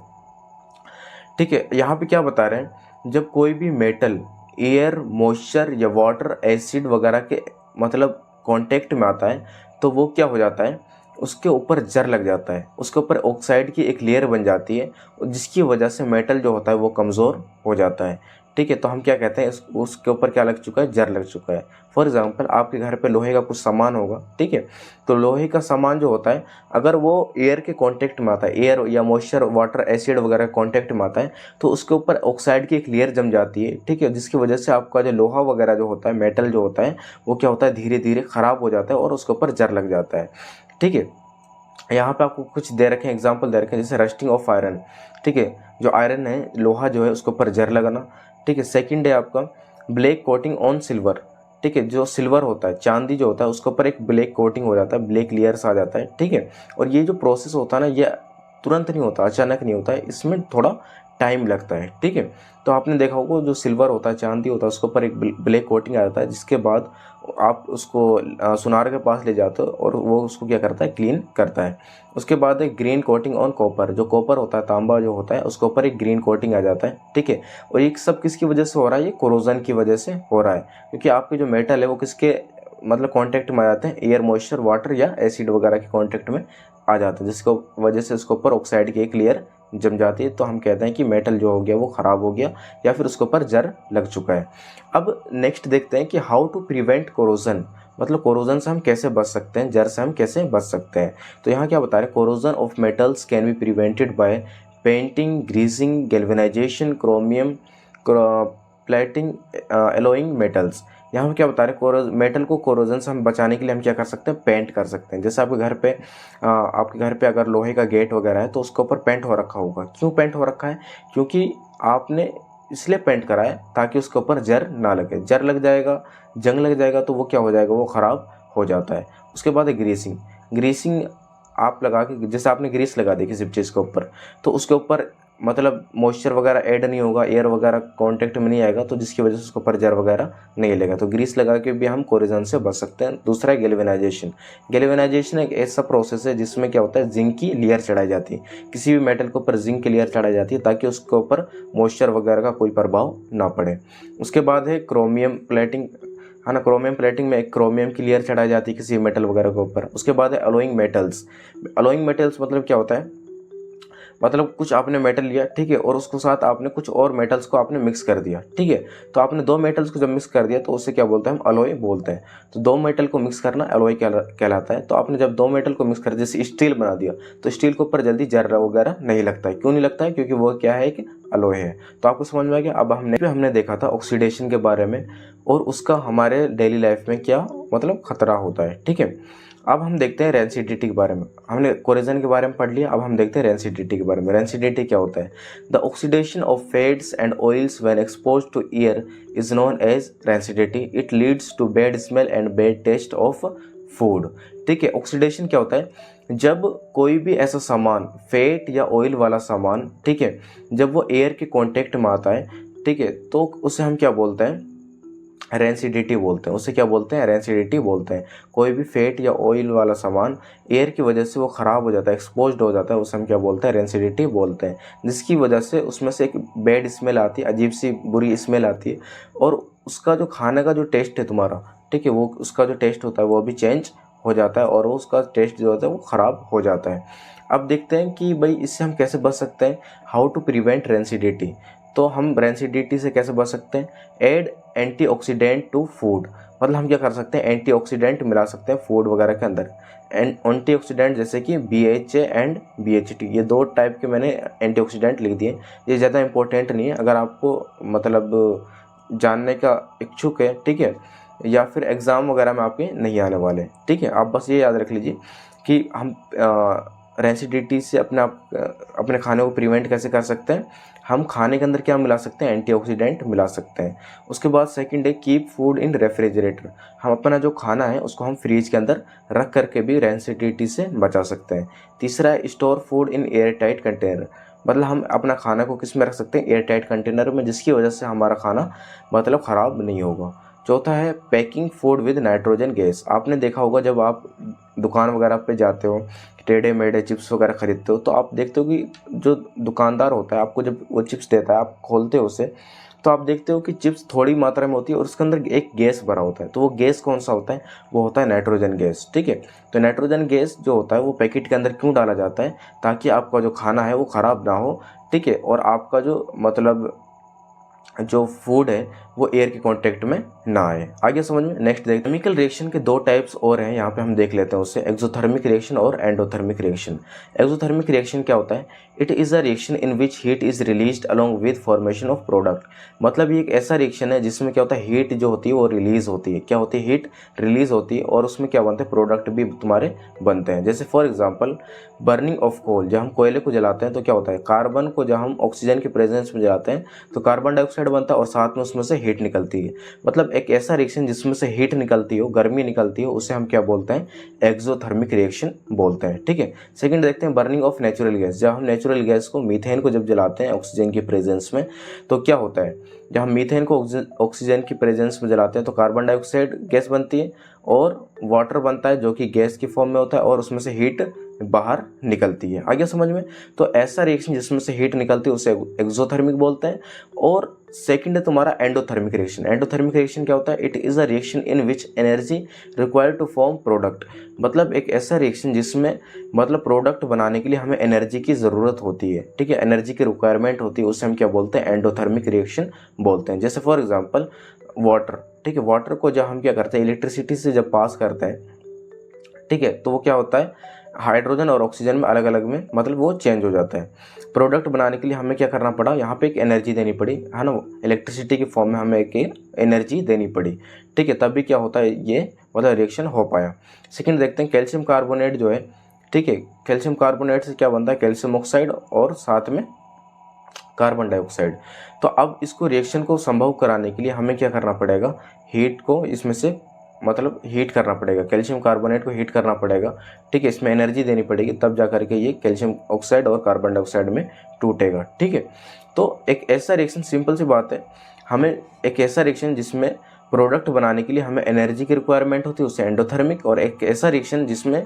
ठीक है। यहाँ पे क्या बता रहे हैं, जब कोई भी मेटल एयर, मॉइस्चर या वाटर, एसिड वगैरह के मतलब कांटेक्ट में आता है तो वो क्या हो जाता है, उसके ऊपर जर लग जाता है, उसके ऊपर ऑक्साइड की एक लेयर बन जाती है, जिसकी वजह से मेटल जो होता है वो कमज़ोर हो जाता है, ठीक है। तो हम क्या कहते हैं, उसके ऊपर क्या लग चुका है, जर लग चुका है। फॉर एग्जांपल आपके घर पे लोहे का कुछ सामान होगा, ठीक है, तो लोहे का सामान जो होता है अगर वो एयर के कांटेक्ट में आता है, एयर या मॉइस्चर, वाटर, एसिड वगैरह कांटेक्ट में आता है, तो उसके ऊपर ऑक्साइड की एक लेयर जम जाती है, ठीक है, जिसकी वजह से आपका जो लोहा वगैरह जो होता है, मेटल जो होता है, वो क्या होता है, धीरे धीरे ख़राब हो जाता है और उसके ऊपर जर लग जाता है, ठीक है। यहाँ पे आपको कुछ दे रखे हैं, एग्जाम्पल दे रखे हैं, जैसे रस्टिंग ऑफ आयरन, ठीक है, जो आयरन है, लोहा जो है, उसके ऊपर जर लगाना, ठीक है। सेकंड है आपका ब्लैक कोटिंग ऑन सिल्वर, ठीक है, जो सिल्वर होता है, चांदी जो होता है, उसके ऊपर एक ब्लैक कोटिंग हो जाता है, ब्लैक लेयर्स आ जाता है, ठीक है। और ये जो प्रोसेस होता है ना, ये तुरंत नहीं होता, अचानक नहीं होता है, इसमें थोड़ा टाइम लगता है, ठीक है। तो आपने देखा होगा जो सिल्वर होता है, चांदी होता है, उसके ऊपर एक ब्लैक कोटिंग आ जाता है, जिसके बाद आप उसको सुनार के पास ले जाते हो और वो उसको क्या करता है, क्लीन करता है। उसके बाद एक ग्रीन कोटिंग ऑन कॉपर, जो कॉपर होता है, तांबा जो होता है, उसके ऊपर एक ग्रीन कोटिंग आ जाता है, ठीक है। और ये सब किसकी वजह से हो रहा है, ये कोरोजन की वजह से हो रहा है, क्योंकि आपके जो मेटल है वो किसके मतलब कांटेक्ट में आ जाते हैं, एयर, मॉइस्चर, वाटर या एसिड वगैरह के कांटेक्ट में आ जाते हैं, जिसको वजह से उसके ऊपर ऑक्साइड की एक लेयर जम जाती है। तो हम कहते हैं कि मेटल जो हो गया वो ख़राब हो गया या फिर उसके ऊपर जर लग चुका है। अब नेक्स्ट देखते हैं कि हाउ टू प्रिवेंट कोरोजन, मतलब कोरोजन से हम कैसे बच सकते हैं, जर से हम कैसे बच सकते हैं। तो यहाँ क्या बता रहे हैं, corrosion of metals can be prevented by painting, greasing, galvanisation, chromium, plating, allowing metals. यहाँ हम क्या बता रहे हैं, मेटल को कोरोजन से हम बचाने के लिए हम क्या कर सकते हैं, पेंट कर सकते हैं। जैसे आपके घर पे अगर लोहे का गेट वगैरह है तो उसके ऊपर पेंट हो रखा होगा। क्यों पेंट हो रखा है, क्योंकि आपने इसलिए पेंट करा है ताकि उसके ऊपर जर ना लगे, जर लग जाएगा, जंग लग जाएगा तो वो क्या हो जाएगा, वो ख़राब हो जाता है। उसके बाद है ग्रीसिंग। ग्रीसिंग आप लगा के, जैसे आपने ग्रीस लगा दी किसी चीज़ के ऊपर, तो उसके ऊपर मतलब मॉइस्चर वगैरह ऐड नहीं होगा, एयर वगैरह कांटेक्ट में नहीं आएगा, तो जिसकी वजह से उसके ऊपर जर वगैरह नहीं लगेगा। तो ग्रीस लगा के भी हम कोरोजन से बच सकते हैं। दूसरा है गैल्वेनाइजेशन। गैल्वेनाइजेशन एक ऐसा प्रोसेस है जिसमें क्या होता है, जिंक की लेयर चढ़ाई जाती है, किसी भी मेटल के ऊपर जिंक की लेयर चढ़ाई जाती है ताकि उसके ऊपर मॉइस्चर वगैरह का कोई प्रभाव ना पड़े। उसके बाद है क्रोमियम प्लेटिंग, है ना, क्रोमियम प्लेटिंग में एक क्रोमियम की लेयर चढ़ाई जाती है किसी मेटल वगैरह के ऊपर। उसके बाद है अलोइंग मेटल्स। अलोइंग मेटल्स मतलब क्या होता है, मतलब कुछ आपने मेटल लिया, ठीक है, और उसके साथ आपने कुछ और मेटल्स को आपने मिक्स कर दिया, ठीक है। तो आपने दो मेटल्स को जब मिक्स कर दिया तो उससे क्या बोलते हैं, हम अलॉय बोलते हैं। तो दो मेटल को मिक्स करना अलॉय कहलाता है। तो आपने जब दो मेटल को मिक्स कर दिया, जैसे स्टील बना दिया, तो स्टील के ऊपर जल्दी जर वगैरह नहीं लगता है। क्यों नहीं लगता है, क्योंकि वो क्या है, कि अलॉय है। तो आपको समझ में आ गया। अब हमने देखा था ऑक्सीडेशन के बारे में और उसका हमारे डेली लाइफ में क्या मतलब खतरा होता है, ठीक है। अब हम देखते हैं रेंसिडिटी के बारे में। हमने कोरोजन के बारे में पढ़ लिया, अब हम देखते हैं रेंसिडिटी के बारे में। रेंसिडिटी क्या होता है, the oxidation of fats and oils when exposed to air is known as rancidity. It leads to bad smell and bad taste of food, ठीक है। ऑक्सीडेशन क्या होता है, जब कोई भी ऐसा सामान, फैट या ऑयल वाला सामान, ठीक है, जब वो एयर के कांटेक्ट में आता है, ठीक है, तो उसे हम क्या बोलते हैं, रेंसिडिटी बोलते हैं। उसे क्या बोलते हैं, रेंसिडिटी बोलते हैं। कोई भी फैट या ऑयल वाला सामान एयर की वजह से वो ख़राब हो जाता है, एक्सपोज्ड हो जाता है, उसे हम क्या बोलते हैं, रेंसिडिटी बोलते हैं। जिसकी वजह से उसमें से एक बैड स्मेल आती है, अजीब सी बुरी स्मेल आती है, और उसका जो खाने का जो टेस्ट है तुम्हारा, ठीक है, वो उसका जो टेस्ट होता है वो भी चेंज हो जाता है और उसका टेस्ट जो होता है वो ख़राब हो जाता है। अब देखते हैं कि भाई इससे हम कैसे बच सकते हैं, हाउ टू प्रिवेंट रेंसिडिटी। तो हम रेंसिडिटी से कैसे बच सकते हैं, ऐड एंटीऑक्सीडेंट टू फूड। मतलब हम क्या कर सकते हैं, एंटीऑक्सीडेंट मिला सकते हैं फूड वगैरह के अंदर। एंड एंटीऑक्सीडेंट जैसे कि BHA एंड BHT, ये दो टाइप के मैंने एंटीऑक्सीडेंट लिख दिए। ये ज़्यादा इंपॉर्टेंट नहीं है, अगर आपको मतलब जानने का इच्छुक है, ठीक है, या फिर एग्ज़ाम वगैरह में आपके नहीं आने वाले, ठीक है। आप बस ये याद रख लीजिए कि हम रेंसिडिटी से अपने खाने को प्रिवेंट कैसे कर सकते हैं। हम खाने के अंदर क्या मिला सकते हैं, एंटीऑक्सीडेंट मिला सकते हैं। उसके बाद सेकंड है कीप फूड इन रेफ्रिजरेटर। हम अपना जो खाना है उसको हम फ्रीज के अंदर रख करके भी रेंसिडिटी से बचा सकते हैं। तीसरा है store food in air tight container. मतलब हम अपना खाना को किस में रख सकते हैं, एयर टाइट कंटेनर में, जिसकी वजह से हमारा खाना मतलब ख़राब नहीं होगा। चौथा है packing food with nitrogen gas. आपने देखा होगा जब आप दुकान वगैरह पे जाते हो, टेढ़े मेढ़े चिप्स वगैरह खरीदते हो, तो आप देखते हो कि जो दुकानदार होता है आपको जब वो चिप्स देता है, आप खोलते हो उसे, तो आप देखते हो कि चिप्स थोड़ी मात्रा में होती है और उसके अंदर एक गैस भरा होता है। तो वो गैस कौन सा होता है, वो होता है नाइट्रोजन गैस, ठीक है। तो नाइट्रोजन गैस जो होता है वो पैकेट के अंदर क्यों डाला जाता है, ताकि आपका जो खाना है वो ख़राब ना हो, ठीक है, और आपका जो मतलब जो फूड है वो एयर के कांटेक्ट में ना आए। आगे समझ में। नेक्स्ट देखते हैं केमिकल रिएक्शन के दो टाइप्स और हैं, यहाँ पे हम देख लेते हैं उससे, एक्सोथर्मिक रिएक्शन और एंडोथर्मिक रिएक्शन। एक्सोथर्मिक रिएक्शन क्या होता है, it is a reaction in which heat is released along with formation of product. मतलब ये एक ऐसा रिएक्शन है जिसमें क्या होता है, हीट जो होती है वो रिलीज होती है। क्या होती है, हीट रिलीज होती है और उसमें क्या बनते हैं, प्रोडक्ट भी तुम्हारे बनते हैं। जैसे for example burning of coal, जब हम कोयले को जलाते हैं तो क्या होता है, कार्बन को जब हम ऑक्सीजन के प्रेजेंस में जलाते हैं तो कार्बन डाइऑक्साइड डाइऑक्साइड बनता है और साथ में उसमें से हीट निकलती है। मतलब एक ऐसा रिएक्शन जिसमें से हीट निकलती हो, गर्मी निकलती हो, उसे हम क्या बोलते हैं, एक्सोथर्मिक रिएक्शन बोलते हैं। ठीक है। सेकंड देखते हैं बर्निंग ऑफ नेचुरल गैस। जब हम नेचुरल गैस को, मीथेन को जब जलाते हैं ऑक्सीजन की प्रेजेंस में, तो क्या होता है, जब हम मीथेन को ऑक्सीजन की प्रेजेंस में जलाते हैं तो कार्बन डाइऑक्साइड गैस बनती है और वाटर बनता है जो कि गैस की फॉर्म में होता है और उसमें से हीट बाहर निकलती है। आ गया समझ में। तो ऐसा रिएक्शन जिसमें से हीट निकलती है उसे एक्सोथर्मिक बोलते हैं। और सेकंड है तुम्हारा एंडोथर्मिक रिएक्शन। एंडोथर्मिक रिएक्शन क्या होता है, it is a reaction in which energy required to form product. मतलब एक ऐसा रिएक्शन जिसमें मतलब प्रोडक्ट बनाने के लिए हमें एनर्जी की ज़रूरत होती है। ठीक है, एनर्जी की रिक्वायरमेंट होती है, उसे हम क्या बोलते हैं, एंडोथर्मिक रिएक्शन बोलते हैं। जैसे फॉर एग्जाम्पल वाटर। ठीक है, वाटर को जब हम क्या करते हैं, इलेक्ट्रिसिटी से जब पास करते हैं, ठीक है, तो वो क्या होता है, हाइड्रोजन और ऑक्सीजन में अलग अलग में मतलब वो चेंज हो जाता है। प्रोडक्ट बनाने के लिए हमें क्या करना पड़ा, यहाँ पे एक एनर्जी देनी पड़ी, है ना, इलेक्ट्रिसिटी की फॉर्म में हमें एक एनर्जी देनी पड़ी। ठीक है, तब भी क्या होता है, ये मतलब रिएक्शन हो पाया। सेकंड देखते हैं कैल्शियम कार्बोनेट जो है। ठीक है, कैल्शियम कार्बोनेट से क्या बनता है, कैल्शियम ऑक्साइड और साथ में कार्बन डाइऑक्साइड। तो अब इसको रिएक्शन को संभव कराने के लिए हमें क्या करना पड़ेगा, हीट को इसमें से मतलब हीट करना पड़ेगा, कैल्शियम कार्बोनेट को हीट करना पड़ेगा। ठीक है, इसमें एनर्जी देनी पड़ेगी, तब जा करके ये कैल्शियम ऑक्साइड और कार्बन डाइऑक्साइड में टूटेगा। ठीक है, तो एक ऐसा रिएक्शन, सिंपल सी बात है, हमें एक ऐसा रिएक्शन जिसमें प्रोडक्ट बनाने के लिए हमें एनर्जी की रिक्वायरमेंट होती है उसे एंडोथर्मिक, और एक ऐसा रिएक्शन जिसमें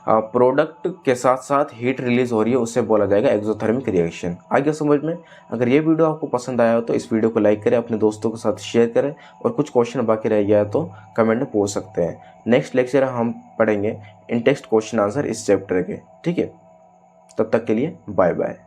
प्रोडक्ट के साथ साथ हीट रिलीज हो रही है उसे बोला जाएगा एक्सोथर्मिक रिएक्शन। आ गया समझ में। अगर ये वीडियो आपको पसंद आया हो तो इस वीडियो को लाइक करें, अपने दोस्तों के साथ शेयर करें, और कुछ क्वेश्चन बाकी रह गया है तो कमेंट में पूछ सकते हैं। नेक्स्ट लेक्चर हम पढ़ेंगे इन टेक्स्ट क्वेश्चन आंसर इस चैप्टर के। ठीक है, तब तक के लिए बाय बाय।